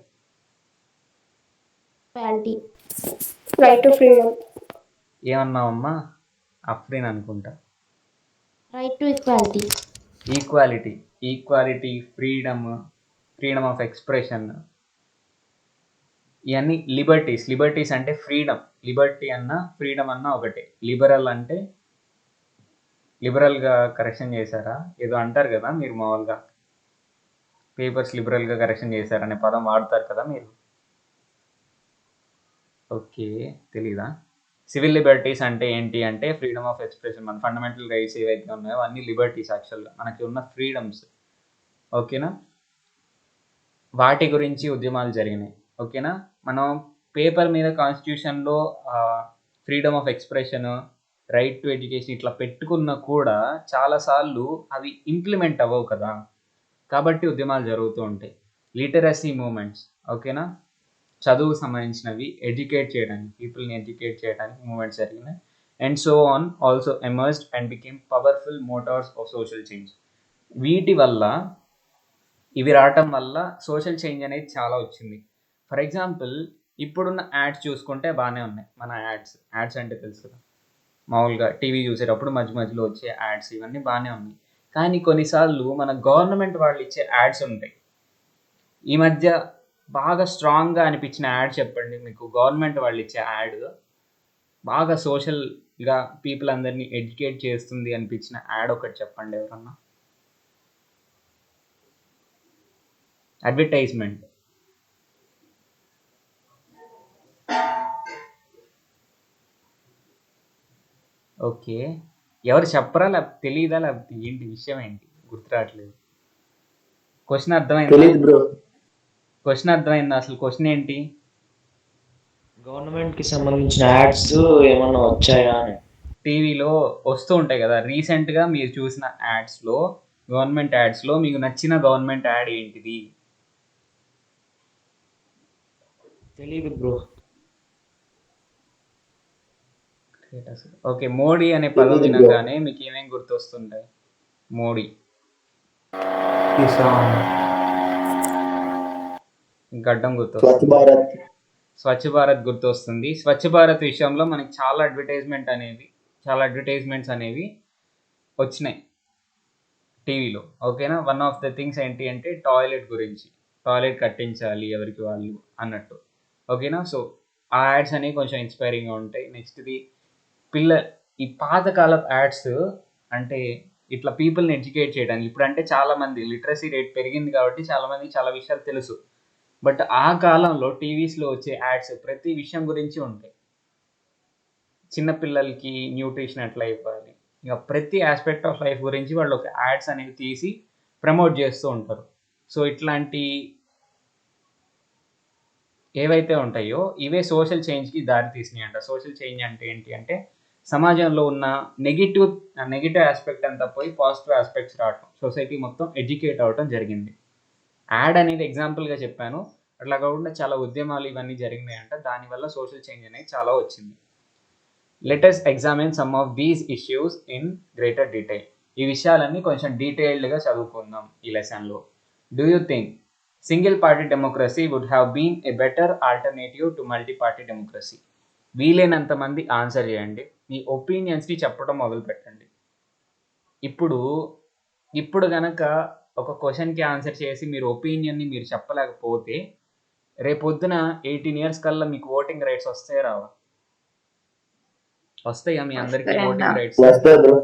Right to freedom. ఏమన్నావమ్మా? అఫ్రీన్ అనుకుంటా. Right to equality. Equality, freedom of expression, ఇవన్నీ లిబర్టీస్ అంటే ఫ్రీడమ్. లిబర్టీ అన్నా ఫ్రీడమ్ అన్నా ఒకటే. లిబరల్ అంటే లిబరల్గా కరెక్షన్ చేశారా ఏదో అంటారు కదా మీరు, మామూలుగా పేపర్స్ లిబరల్గా కరెక్షన్ చేశారనే పదం వాడతారు కదా మీరు. ఓకే, తెలీదా? సివిల్ లిబర్టీస్ అంటే ఏంటి అంటే ఫ్రీడమ్ ఆఫ్ ఎక్స్ప్రెషన్. మన ఫండమెంటల్ రైట్స్ ఏవైతే ఉన్నాయో అన్ని లిబర్టీస్ యాక్చువల్గా మనకి ఉన్న ఫ్రీడమ్స్, ఓకేనా? వాటి గురించి ఉద్యమాలు జరిగినాయి. ఓకేనా? మనం పేపర్ మీద కాన్స్టిట్యూషన్లో freedom of expression, right to education ఇట్లా పెట్టుకున్నా కూడా చాలాసార్లు అవి ఇంప్లిమెంట్ అవ్వవు కదా. కాబట్టి ఉద్యమాలు జరుగుతూ ఉంటాయి. లిటరసీ మూమెంట్స్, ఓకేనా, చదువుకు సంబంధించినవి, ఎడ్యుకేట్ చేయడానికి, పీపుల్ని ఎడ్యుకేట్ చేయడానికి మూమెంట్స్ జరిగినాయి. And so on also emerged and became powerful Motors of social change. వీటి వల్ల, ఇవి రావటం వల్ల సోషల్ చేంజ్ అనేది చాలా వచ్చింది. ఫర్ ఎగ్జాంపుల్, ఇప్పుడున్న యాడ్స్ చూసుకుంటే బాగానే ఉన్నాయి. మన యాడ్స్ అంటే తెలుసు కదా, మామూలుగా టీవీ చూసేటప్పుడు మధ్య మధ్యలో వచ్చే యాడ్స్, ఇవన్నీ బాగానే ఉన్నాయి. కానీ కొన్నిసార్లు మన గవర్నమెంట్ వాళ్ళు ఇచ్చే యాడ్స్ ఉంటాయి. ఈ మధ్య బాగా స్ట్రాంగ్గా అనిపించిన యాడ్ చెప్పండి మీకు. గవర్నమెంట్ వాళ్ళు ఇచ్చే యాడ్ బాగా సోషల్గా పీపుల్ అందరినీ ఎడ్యుకేట్ చేస్తుంది అనిపించిన యాడ్ ఒకటి చెప్పండి ఎవరన్నా. అడ్వర్టైజ్మెంట్. ఓకే, ఎవరు చెప్పరా, లేకపోతే తెలియదా, లేకపోతే ఏంటి విషయం, ఏంటి గుర్తు రావట్లేదు. క్వశ్చన్ అర్థమైందా? తెలీదు బ్రో. క్వశ్చన్ అర్థమైందా? అసలు క్వశ్చన్ ఏంటి? గవర్నమెంట్ కి సంబంధించిన యాడ్స్ ఏమన్నా వచ్చాయా అని. టీవీలో వస్తూ ఉంటాయి కదా. రీసెంట్గా మీరు చూసిన యాడ్స్లో, గవర్నమెంట్ యాడ్స్లో మీకు నచ్చిన గవర్నమెంట్ యాడ్ ఏంటిది? తెలీదు బ్రో. ఓకే, మోడీ అనే పదం వినగానే మీకు ఏమేమి గుర్తొస్తుంటాయి? మోడీ, కిసాన్, గడ్డం స్వచ్ఛ గుర్తొస్తుంది, భారత్. స్వచ్ఛ భారత్ గుర్తొస్తుంది. స్వచ్ఛ భారత్ విషయంలో మనకి చాలా అడ్వర్టైజ్మెంట్స్ అనేవి వచ్చినాయి టీవీలో. ఓకేనా? వన్ ఆఫ్ ద థింగ్స్ ఏంటి అంటే టాయిలెట్ గురించి, టాయిలెట్ కట్టించాలి ఎవరికి వాళ్ళు అన్నట్టు. ఓకేనా? సో ఆ యాడ్స్ అనేవి కొంచెం ఇన్స్పైరింగ్గా ఉంటాయి. నెక్స్ట్ది ఈ పాతకాలపు యాడ్స్ అంటే ఇట్లా పీపుల్ని ఎడ్యుకేట్ చేయడానికి. ఇప్పుడు అంటే చాలామంది లిటరసీ రేట్ పెరిగింది కాబట్టి చాలామందికి చాలా విషయాలు తెలుసు. బట్ ఆ కాలంలో టీవీస్లో వచ్చే యాడ్స్ ప్రతి విషయం గురించి ఉంటాయి. చిన్నపిల్లలకి న్యూట్రిషన్ ఎట్లా ఇవ్వాలి, ఇక ప్రతి ఆస్పెక్ట్ ఆఫ్ లైఫ్ గురించి వాళ్ళు ఒక యాడ్స్ అనేవి తీసి ప్రమోట్ చేస్తూ ఉంటారు. సో ఇట్లాంటి ఏవైతే ఉంటాయో ఇవే సోషల్ చేంజ్కి దారి తీసినాయి అంట. సోషల్ చేంజ్ అంటే ఏంటి అంటే సమాజంలో ఉన్న నెగిటివ్ ఆస్పెక్ట్ అంతా పోయి పాజిటివ్ ఆస్పెక్ట్స్ రావటం, సొసైటీ మొత్తం ఎడ్యుకేట్ అవ్వటం జరిగింది. యాడ్ అనేది ఎగ్జాంపుల్గా చెప్పాను. అట్లా కాకుండా చాలా ఉద్యమాలు ఇవన్నీ జరిగినాయంట. దానివల్ల సోషల్ చేంజ్ అనేది చాలా వచ్చింది. Let us examine some of these issues in greater detail. ఈ విషయాలన్నీ కొంచెం డీటెయిల్డ్గా చదువుకుందాం ఈ లెసన్లో. Do you think single party democracy would have been a better alternative to multi party democracy? వీలైనంత మంది ఆన్సర్ చేయండి. మీ ఒపీనియన్స్ని చెప్పడం మొదలు పెట్టండి. ఇప్పుడు గనక ఒక క్వశ్చన్కి ఆన్సర్ చేసి మీరు ఒపీనియన్ని మీరు చెప్పలేకపోతే రేపొద్దున 18 years కల్లా మీకు ఓటింగ్ రైట్స్ వస్తాయా రావా? వస్తాయా మీ అందరికీ ఓటింగ్ రైట్స్? వస్తాయి బ్రో.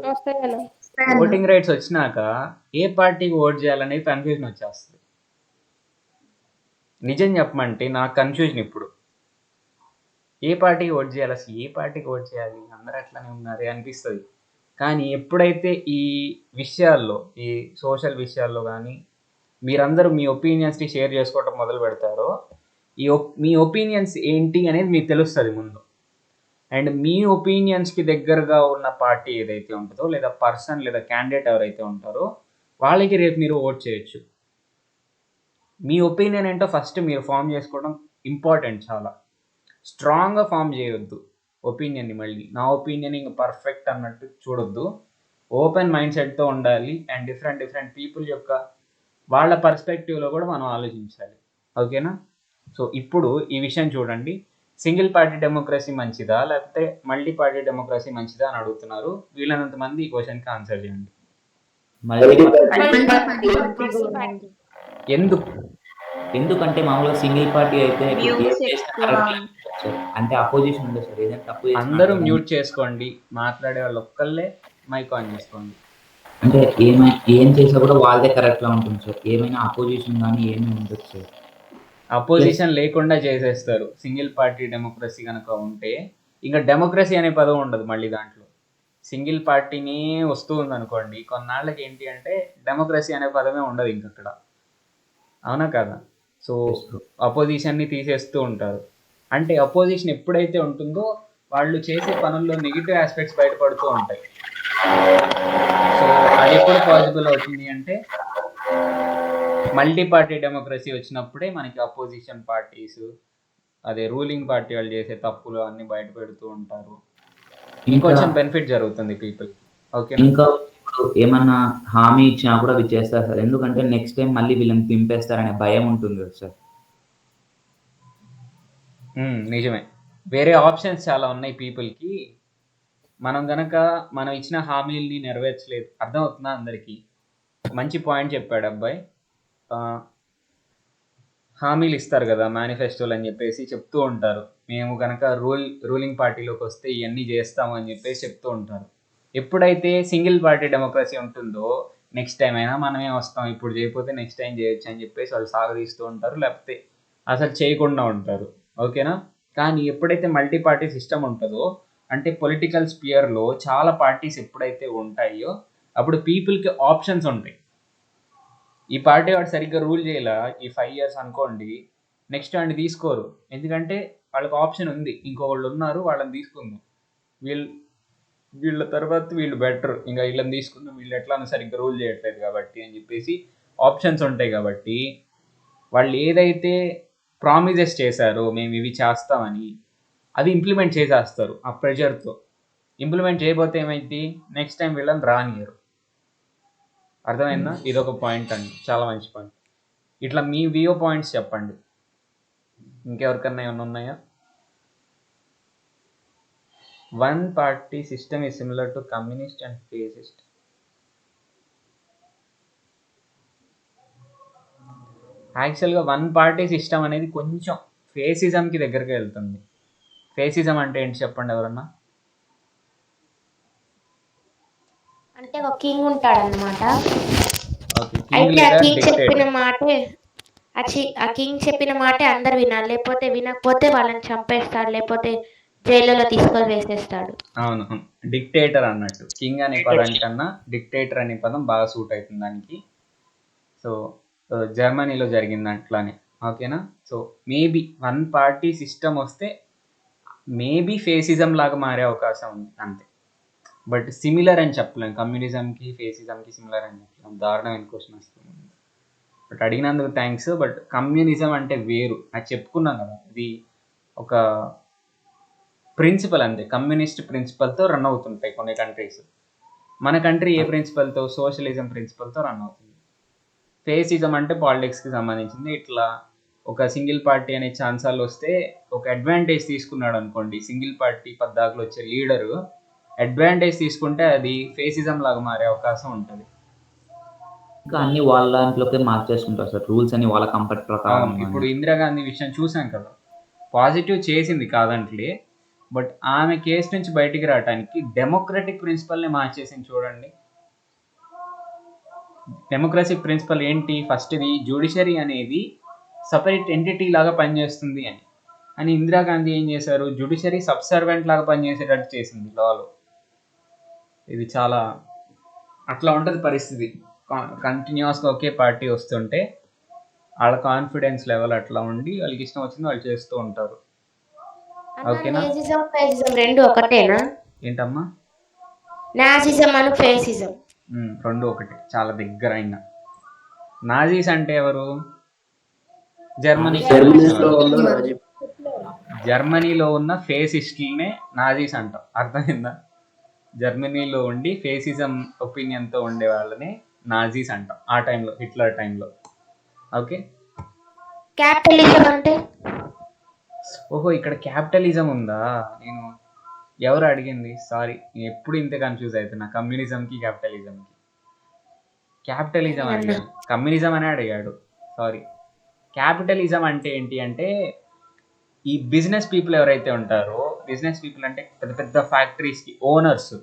ఓటింగ్ రైట్స్ వచ్చినాక ఏ పార్టీకి ఓట్ చేయాలనేది కన్ఫ్యూజన్ వచ్చేస్తుంది. నిజం చెప్పమంటే నాకు కన్ఫ్యూజన్ ఇప్పుడు. ఏ పార్టీకి ఓట్ చేయాలి, అసలు ఏ పార్టీకి ఓట్ చేయాలి, అందరూ అట్లానే ఉన్నారే అనిపిస్తుంది. కానీ ఎప్పుడైతే ఈ విషయాల్లో, ఈ సోషల్ విషయాల్లో కానీ మీరందరూ మీ ఒపీనియన్స్ని షేర్ చేసుకోవటం మొదలు పెడతారో మీ ఒపీనియన్స్ ఏంటి అనేది మీకు తెలుస్తుంది ముందు. అండ్ మీ ఒపీనియన్స్కి దగ్గరగా ఉన్న పార్టీ ఏదైతే ఉంటుందో, లేదా పర్సన్ లేదా క్యాండిడేట్ ఎవరైతే ఉంటారో వాళ్ళకి రేపు మీరు ఓట్ చేయొచ్చు. మీ ఒపీనియన్ ఏంటో ఫస్ట్ మీరు ఫామ్ చేసుకోవడం ఇంపార్టెంట్. చాలా స్ట్రాంగ్గా ఫామ్ చేయొద్దు ఒపీనియన్ని. మళ్ళీ నా ఒపీనియన్ ఇంకా పర్ఫెక్ట్ అన్నట్టు చూడొద్దు. ఓపెన్ మైండ్ సెట్తో ఉండాలి. అండ్ డిఫరెంట్ పీపుల్ యొక్క వాళ్ళ పర్స్పెక్టివ్లో కూడా మనం ఆలోచించాలి. ఓకేనా? సో ఇప్పుడు ఈ విషయం చూడండి. సింగిల్ పార్టీ డెమోక్రసీ మంచిదా లేకపోతే మల్టీ పార్టీ డెమోక్రసీ మంచిదా అని అడుగుతున్నారు. వీళ్ళనంత మంది ఈ క్వశ్చన్కి ఆన్సర్ చేయండి. ఎందుకంటే మామూలుగా సింగిల్ పార్టీ అయితే Views ఎక్కువ. అంటే అపోజిషన్ ఉండదు సార్. ఏదైనా తప్పు చేసినా అందరూ మ్యూట్ చేసుకోండి. మాట్లాడే వాళ్ళు ఒక్కళ్ళే మైక్ ఆన్ చేసుకోండి. అంటే ఏం చేసినా కూడా వాళ్ళదే కరెక్ట్ లా ఉంటుంది సార్. ఏమైనా అపోజిషన్ కానీ ఏమీ ఉండదు సార్. అపోజిషన్ లేకుండా చేసేస్తారు. సింగిల్ పార్టీ డెమోక్రసీ కనుక ఉంటే ఇంకా డెమోక్రసీ అనే పదం ఉండదు మళ్ళీ దాంట్లో. సింగిల్ పార్టీని వస్తూ ఉంది అనుకోండి, కొన్నాళ్ళకి ఏంటి అంటే డెమోక్రసీ అనే పదమే ఉండదు ఇంకక్కడ. అవునా కదా? సో అపోజిషన్ని తీసేస్తూ ఉంటారు. అంటే అపోజిషన్ ఎప్పుడైతే ఉంటుందో వాళ్ళు చేసే పనుల్లో నెగిటివ్ ఆస్పెక్ట్స్ బయటపడుతూ ఉంటాయి. సో అది ఎప్పుడు పాసిబుల్ అవుతుంది అంటే మల్టీ పార్టీ డెమోక్రసీ వచ్చినప్పుడే మనకి అపోజిషన్ పార్టీస్ అదే రూలింగ్ పార్టీ వాళ్ళు చేసే తప్పులు అన్ని బయట పెడుతూ ఉంటారు. ఇంకొంచెం బెనిఫిట్ జరుగుతుంది పీపుల్. ఓకే, ఇంకా ఇప్పుడు ఏమన్నా హామీ ఇచ్చినా కూడా అవి చేస్తారు సార్. ఎందుకంటే నెక్స్ట్ టైం మళ్ళీ వీళ్ళని దింపేస్తారనే భయం ఉంటుంది కదా సార్. నిజమే. వేరే ఆప్షన్స్ చాలా ఉన్నాయి పీపుల్కి. మనం గనక మనం ఇచ్చిన హామీల్ని నెరవేర్చలేదు. అర్థమవుతుందా అందరికీ? మంచి పాయింట్ చెప్పాడు అబ్బాయి. హామీలు ఇస్తారు కదా మేనిఫెస్టోలు అని చెప్పేసి చెప్తూ ఉంటారు. మేము కనుక రూలింగ్ పార్టీలోకి వస్తే ఇవన్నీ చేస్తాము అని చెప్పేసి చెప్తూ ఉంటారు. ఎప్పుడైతే సింగిల్ పార్టీ డెమోక్రసీ ఉంటుందో నెక్స్ట్ టైం అయినా మనమే వస్తాం, ఇప్పుడు చేయకపోతే నెక్స్ట్ టైం చేయొచ్చు అని చెప్పేసి వాళ్ళు సాగదీస్తూ ఉంటారు, లేకపోతే అసలు చేయకుండా ఉంటారు. ఓకేనా? కానీ ఎప్పుడైతే మల్టీ పార్టీ సిస్టమ్ ఉంటుందో అంటే పొలిటికల్ స్పియర్లో చాలా పార్టీస్ ఎప్పుడైతే ఉంటాయో అప్పుడు పీపుల్కి ఆప్షన్స్ ఉంటాయి. ఈ పార్టీ వాడు సరిగ్గా రూల్ చేయాల ఈ 5 years అనుకోండి, నెక్స్ట్ వాడిని తీసుకోరు. ఎందుకంటే వాళ్ళకి ఆప్షన్ ఉంది, ఇంకొకళ్ళు ఉన్నారు, వాళ్ళని తీసుకుందాం, వీళ్ళ తర్వాత వీళ్ళు బెటర్, ఇంకా వీళ్ళని తీసుకుందాం, వీళ్ళు ఎట్లా సరిగ్గా రూల్ చేయట్లేదు కాబట్టి అని చెప్పేసి ఆప్షన్స్ ఉంటాయి. కాబట్టి వాళ్ళు ఏదైతే ప్రామిజెస్ చేశారో మేము ఇవి చేస్తామని అవి ఇంప్లిమెంట్ చేసేస్తారు. ఆ ప్రెషర్తో ఇంప్లిమెంట్ చేయకపోతే ఏమైంది, నెక్స్ట్ టైం వీళ్ళని రానియరు. అర్థమైందా? ఇదొక పాయింట్ అండి, చాలా మంచి పాయింట్. ఇట్లా మీ వ్యూ పాయింట్స్ చెప్పండి. ఇంకెవరికన్నా ఏమైనా ఉన్నాయా? One party system is similar to communist and fascist. యాక్చువల్గా వన్ పార్టీ సిస్టమ్ అనేది కొంచెం ఫేసిజంకి దగ్గరికి వెళ్తుంది. ఫేసిజం అంటే ఏంటి చెప్పండి ఎవరన్నా? అంటే ఒక కింగ్ ఉంటాడనమాట. ఓకే, అయితే ఆ కింగ్ చెప్పిన మాటే ఆ కింగ్ చెప్పిన మాటే అందరు వినాలి, లేకపోతే వినకపోతే వాళ్ళని చంపేస్తాడు, లేకపోతే జైలులో తీసుకొని వేసేస్తాడు. అవును, డిక్టేటర్ అన్నట్టు. కింగ్ అనే పదం కన్నా డిక్టేటర్ అనే పదం బాగా సూట్ అవుతుంది దానికి. సో జర్మనీలో జరిగింది అట్లానే. ఓకేనా? So maybe one party system వస్తే మేబీ ఫేసిజం లాగా మారే అవకాశం ఉంది అంతే. బట్ సిమిలర్ అని చెప్పలేం, కమ్యూనిజంకి ఫేసిజంకి సిమిలర్ అని చెప్పలేం. దారుణమైన క్వశ్చన్ వస్తుంది. బట్ అడిగినందుకు థ్యాంక్స్. బట్ కమ్యూనిజం అంటే వేరు, అది చెప్పుకున్నాం కదా, ఇది ఒక ప్రిన్సిపల్ అంతే. కమ్యూనిస్ట్ ప్రిన్సిపల్తో రన్ అవుతుంటాయి కొన్ని కంట్రీస్. మన కంట్రీ ఏ ప్రిన్సిపల్తో? సోషలిజం ప్రిన్సిపల్తో రన్ అవుతుంది. ఫేసిజం అంటే పాలిటిక్స్కి సంబంధించింది. ఇట్లా ఒక సింగిల్ పార్టీ అనే ఛాన్సాలు వస్తే ఒక అడ్వాంటేజ్ తీసుకున్నాడు అనుకోండి, సింగిల్ పార్టీ పద్దాకులు వచ్చే లీడరు అడ్వాంటేజ్ తీసుకుంటే అది ఫేసిజం లాగా మారే అవకాశం ఉంటుంది. ఇంకా అన్ని వాళ్ళ దాంట్లోకే మార్చేసుకుంటారు సార్, రూల్స్ అని వాళ్ళ కంఫర్ట్ ప్రకారం. ఇప్పుడు ఇందిరాగాంధీ విషయం చూసాం కదా, పాజిటివ్ చేసింది కాదంట్లే, బట్ ఆమె కేసు నుంచి బయటికి రావడానికి డెమోక్రటిక్ ప్రిన్సిపల్ని మార్చేసింది. చూడండి, డెమోక్రటిక్ ప్రిన్సిపల్ ఏంటి? ఫస్ట్ది జ్యుడిషరీ అనేది సపరేట్ ఎంటిటీ లాగా పనిచేస్తుంది అని ఇందిరాగాంధీ ఏం చేశారు, జ్యుడిషరీ సబ్సర్వెంట్ లాగా పనిచేసేటట్టు చేసింది లాలో. ఇది చాలా అట్లా ఉంటుంది పరిస్థితి. కంటిన్యూస్గా ఒకే పార్టీ వస్తుంటే వాళ్ళ కాన్ఫిడెన్స్ లెవెల్ అట్లా ఉండి వాళ్ళకి ఇష్టం వచ్చింది వాళ్ళు చేస్తూ ఉంటారు. ఓకేనా? నాజిజం ఫేసిజం రెండు ఒకటేనా? ఏంటమ్మా? నాజిజం అని ఫేసిజం రెండు ఒకటే, చాలా దగ్గర అయిన. నాజీస్ అంటే ఎవరు? జర్మనీలో ఉన్న ఫేసిస్టులనే నాజీస్ అంటాం. అర్థమైందా? జర్మనీలో ఉండి ఫేసిజం ఒపీనియన్తో ఉండే వాళ్ళని నాజీస్ అంటాం ఆ టైంలో, హిట్లర్ టైంలో. ఓకే. క్యాపిటలిజం అంటే? ఓహో, ఇక్కడ క్యాపిటలిజం ఉందా? నేను ఎవరు అడిగింది? సారీ, నేను ఎప్పుడు ఇంత కన్ఫ్యూజ్ అవుతున్నా కమ్యూనిజంకి క్యాపిటలిజంకి. క్యాపిటలిజం అడిగాడు, కమ్యూనిజం అనే అడిగాడు. సారీ. క్యాపిటలిజం అంటే ఏంటి అంటే ఈ బిజినెస్ పీపుల్ ఎవరైతే ఉంటారో, బిజినెస్ పీపుల్ అంటే పెద్ద పెద్ద ఫ్యాక్టరీస్కి ఓనర్స్,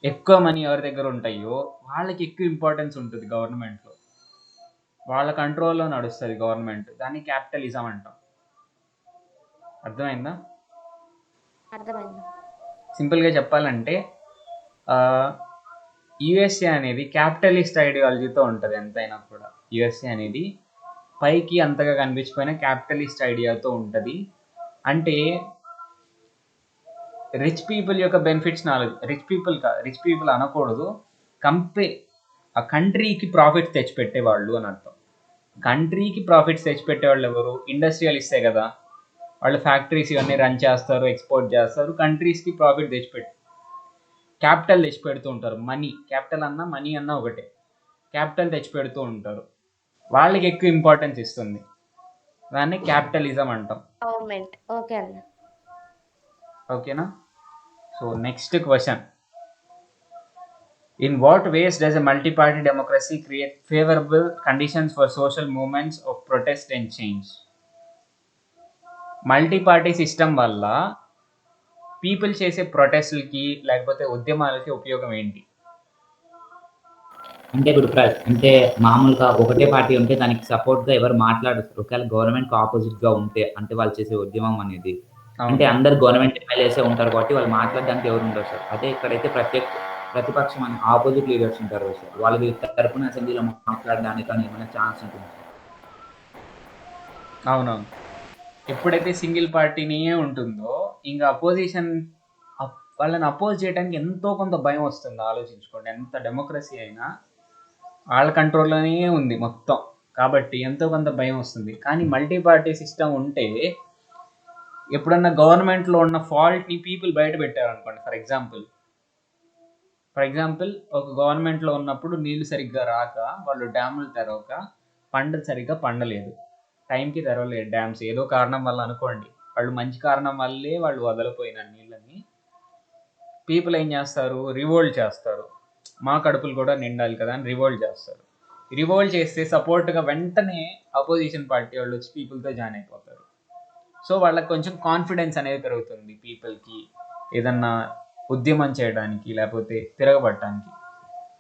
ఎక్కువ మనీ ఎవరి దగ్గర ఉంటాయో వాళ్ళకి ఎక్కువ ఇంపార్టెన్స్ ఉంటుంది గవర్నమెంట్లో, వాళ్ళ కంట్రోల్లో నడుస్తుంది గవర్నమెంట్. దాన్ని క్యాపిటలిజం అంటాం. అర్థమైందా? అర్థమైంది. సింపుల్గా చెప్పాలంటే యుఎస్ఏ అనేది క్యాపిటలిస్ట్ ఐడియాలజీతో ఉంటుంది ఎంతైనా కూడా. యుఎస్ఏ అనేది పైకి అంతగా కనిపించిపోయినా క్యాపిటలిస్ట్ ఐడియాతో ఉంటుంది. అంటే రిచ్ పీపుల్ యొక్క బెనిఫిట్స్ నాలుగు, రిచ్ పీపుల్ అనకూడదు, ఆ కంట్రీకి ప్రాఫిట్స్ తెచ్చిపెట్టేవాళ్ళు అని అర్థం. కంట్రీకి ప్రాఫిట్స్ తెచ్చిపెట్టేవాళ్ళు ఎవరు? ఇండస్ట్రియలిస్టే కదా. వాళ్ళు ఫ్యాక్టరీస్ ఇవన్నీ రన్ చేస్తారు, ఎక్స్పోర్ట్ చేస్తారు, కంట్రీస్కి ప్రాఫిట్ క్యాపిటల్ తెచ్చిపెడుతూ ఉంటారు. క్యాపిటల్ అన్నా మనీ అన్నా ఒకటే, క్యాపిటల్ తెచ్చిపెడుతూ ఉంటారు. వాళ్ళకి ఎక్కువ ఇంపార్టెన్స్ ఇస్తుంది, దాన్ని క్యాపిటలిజం అంటాం. గవర్నమెంట్. ఓకే అన్న. ఓకేనా? So next question, in what ways does a multi-party democracy create favourable conditions for social movements of protest and change? Multi-party system వల్ల పీపుల్ చేసే ప్రొటెస్ట్లకి లేకపోతే ఉద్యమాలకి ఉపయోగం ఏంటి? అంటే ఇప్పుడు అంటే మామూలుగా ఒకటే పార్టీ ఉంటే దానికి సపోర్ట్గా ఎవరు మాట్లాడుతారు? ఒకవేళ గవర్నమెంట్కి ఆపోజిట్గా ఉంటే, అంటే వాళ్ళు చేసే ఉద్యమం అనేది, అంటే అందరు గవర్నమెంట్ ఎమ్మెల్యేసే ఉంటారు కాబట్టి వాళ్ళు మాట్లాడడానికి ఎవరు ఉండరు సార్. అదే ఇక్కడైతే ప్రతిపక్షం అని ఆపోజిట్ లీడర్స్ ఉంటారు సార్, వాళ్ళ తరపున అసెంబ్లీలో మాట్లాడడానికి కానీ ఏమైనా ఛాన్స్ ఉంటుంది? అవునవును. ఎప్పుడైతే సింగిల్ పార్టీనే ఉంటుందో ఇంకా అపోజిషన్ వాళ్ళని అపోజ్ చేయడానికి ఎంతో కొంత భయం వస్తుంది. ఆలోచించుకోండి, ఎంత డెమోక్రసీ అయినా వాళ్ళ కంట్రోల్లోనే ఉంది మొత్తం, కాబట్టి ఎంతో కొంత భయం వస్తుంది. కానీ మల్టీ పార్టీ సిస్టమ్ ఉంటే ఎప్పుడన్నా గవర్నమెంట్లో ఉన్న ఫాల్ట్ని పీపుల్ బయట పెట్టారనుకోండి, ఫర్ ఎగ్జాంపుల్ ఒక గవర్నమెంట్లో ఉన్నప్పుడు నీళ్లు సరిగ్గా రాక వాళ్ళు డ్యాములు తెరవక పంట సరిగ్గా పండలేదు, టైంకి తెరవలేదు డ్యామ్స్, ఏదో కారణం వల్ల అనుకోండి, వాళ్ళు మంచి కారణం వల్లే వాళ్ళు వదలిపోయిన నీళ్ళని పీపుల్ ఏం చేస్తారు? రివోల్ట్ చేస్తారు. మా కడుపులు కూడా నిండాలి కదా అని రివోల్ట్ చేస్తారు. రివోల్ట్ చేస్తే సపోర్ట్గా వెంటనే అపోజిషన్ పార్టీ వాళ్ళు వచ్చి పీపుల్తో జాయిన్ అయిపోతారు. సో వాళ్ళకి కొంచెం కాన్ఫిడెన్స్ అనేది పెరుగుతుంది పీపుల్కి, ఏదన్నా ఉద్యమం చేయడానికి లేకపోతే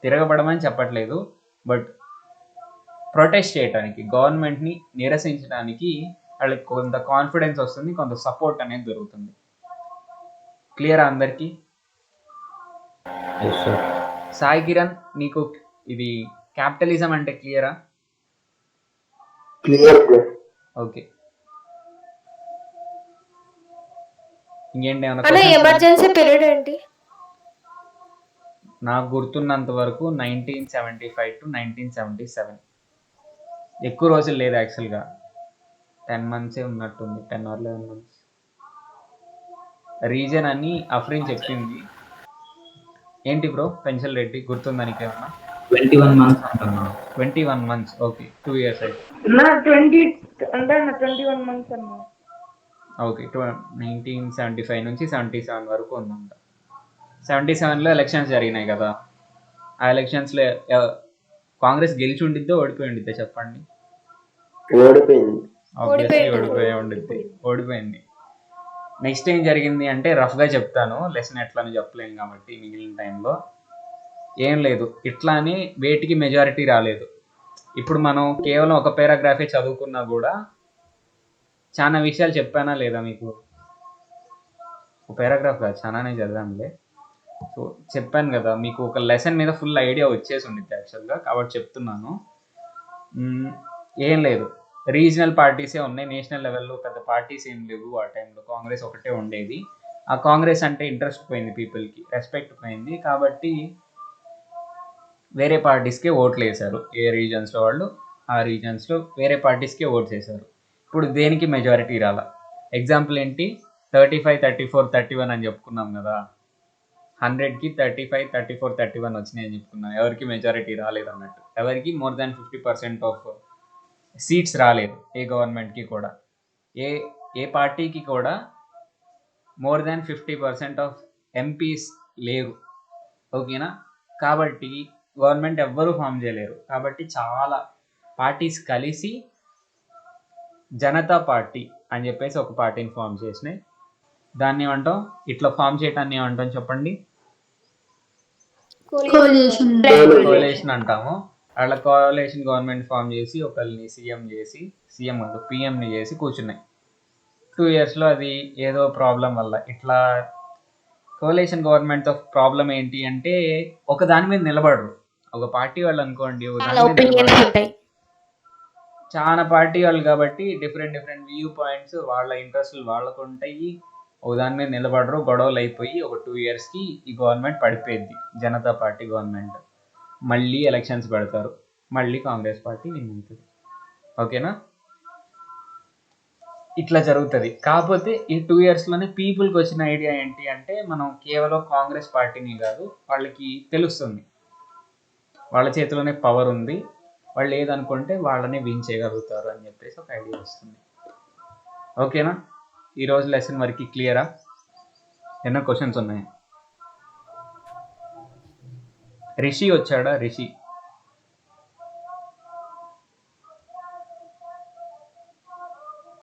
తిరగబడమని చెప్పట్లేదు, బట్ ప్రొటెస్ట్ చేయడానికి, గవర్నమెంట్ని నిరసించడానికి వాళ్ళకి కొంత కాన్ఫిడెన్స్ వస్తుంది, కొంత సపోర్ట్ అనేది దొరుకుతుంది. క్లియరా అందరికీ? సాయి కిరణ్, నీకు ఇది క్యాపిటలిజం అంటే క్లియరా? క్లియర్. ఓకే, ఇంకేంటి అన్న ఏమన్నా? ఎమర్జెన్సీ పీరియడ్ ఏంటి? నాకు గుర్తున్నంత వరకు 1975 to 1977, ఎక్కువ రోజులు లేదు యాక్చువల్గా, 10 months ఉన్నట్టుంది, 10 or 11 months. రీజన్ అని అఫ్రీన్ చెప్పింది. ఏంటి బ్రో పెన్షన్ రెడ్డి, గుర్తుందా నీకేమన్నా? 21 months అంటున్నా. 21 months, ఓకే, 2 years అయితే. 21 months అన్నా. ఓకే, 1975 నుంచి 77 వరకు ఉందంట. 77లో ఎలక్షన్స్ జరిగినాయి కదా, ఆ ఎలక్షన్స్లో కాంగ్రెస్ గెలిచి ఉండిద్దో ఓడిపోయి ఉండిద్దో చెప్పండి? ఆబ్వియస్లీ ఓడిపోయింది. నెక్స్ట్ ఏం జరిగింది అంటే, రఫ్గా చెప్తాను, లెసన్ ఎట్లని చెప్పలేము కాబట్టి మిగిలిన టైంలో. ఏం లేదు, ఇట్లా అని వేటికి మెజారిటీ రాలేదు. ఇప్పుడు మనం కేవలం ఒక పారాగ్రాఫే చదువుకున్నా కూడా చాలా విషయాలు చెప్పానా లేదా మీకు? ఒక పారాగ్రాఫ్ కాదు, చాలానే చదివానులే. సో చెప్పాను కదా, మీకు ఒక లెసన్ మీద ఫుల్ ఐడియా వచ్చేసి ఉండిద్ది యాక్చువల్గా, కాబట్టి చెప్తున్నాను. ఏం లేదు, రీజనల్ పార్టీసే ఉన్నాయి, నేషనల్ లెవెల్లో పెద్ద పార్టీస్ ఏం లేవు. ఆ టైంలో కాంగ్రెస్ ఒకటే ఉండేది. ఆ కాంగ్రెస్ అంటే ఇంట్రెస్ట్ పోయింది, పీపుల్కి రెస్పెక్ట్ పోయింది, కాబట్టి వేరే పార్టీస్కే ఓట్లు వేశారు. ఏ రీజన్స్లో వాళ్ళు ఆ రీజన్స్లో వేరే పార్టీస్కే ఓట్స్ వేశారు. ఇప్పుడు దేనికి మెజారిటీ రాలా. ఎగ్జాంపుల్ ఏంటి, 35, 34, 31 అని చెప్పుకున్నాం కదా, 100కి 35, 34, 31 వచ్చినాయి అని చెప్పుకున్నాం. ఎవరికి మెజారిటీ రాలేదు అన్నట్టు, ఎవరికి మోర్ దాన్ 50% ఆఫ్ సీట్స్ రాలేదు. ఏ గవర్నమెంట్కి కూడా, ఏ పార్టీకి కూడా మోర్ దాన్ 50% ఆఫ్ ఎంపీస్ లేరు. ఓకేనా? కాబట్టి గవర్నమెంట్ ఎవ్వరూ ఫామ్ చేయలేరు. కాబట్టి చాలా పార్టీస్ కలిసి జనతా పార్టీ అని చెప్పేసి ఒక పార్టీని ఫామ్ చేసినాయి. దాన్ని ఏమంటాం? ఇట్లా ఫామ్ చేయటాన్ని ఏమంటాం చెప్పండి? కోalition అంటాము. అట్లా కోalition గవర్నమెంట్ ఫామ్ చేసి ఒకరిని పిఎంని చేసి కూర్చున్నాయి. 2 yearsలో అది ఏదో ప్రాబ్లం వల్ల ఇట్లా కోalition గవర్నమెంట్తో ప్రాబ్లం ఏంటి అంటే, ఒక దాని మీద నిలబడరు. ఒక పార్టీ వాళ్ళు అనుకోండి, ఒక దాని మీద నిలబడరు. చాలా పార్టీ వాళ్ళు కాబట్టి డిఫరెంట్ వ్యూ పాయింట్స్, వాళ్ళ ఇంట్రెస్ట్లు వాళ్ళకు ఉంటాయి. ఒక దాని మీద నిలబడరు, గొడవలు అయిపోయి ఒక 2 yearsకి ఈ గవర్నమెంట్ పడిపోయింది. జనతా పార్టీ గవర్నమెంట్ మళ్ళీ ఎలక్షన్స్ పెడతారు, మళ్ళీ కాంగ్రెస్ పార్టీ విన్ అవుతుంది. ఓకేనా? ఇట్లా జరుగుతుంది. కాకపోతే ఈ 2 yearsలోనే పీపుల్కి వచ్చిన ఐడియా ఏంటి అంటే, మనం కేవలం కాంగ్రెస్ పార్టీని కాదు, వాళ్ళకి తెలుస్తుంది వాళ్ళ చేతిలోనే పవర్ ఉంది, వాళ్ళు ఏదనుకుంటే వాళ్ళని విన్ చేయగలుగుతారు అని చెప్పేసి ఒక ఐడియా వస్తుంది. ఓకేనా? ఈరోజు లెసన్ వరకు క్లియరా? ఎన్నో క్వశ్చన్స్ ఉన్నాయి. రిషి వచ్చాడా? రిషి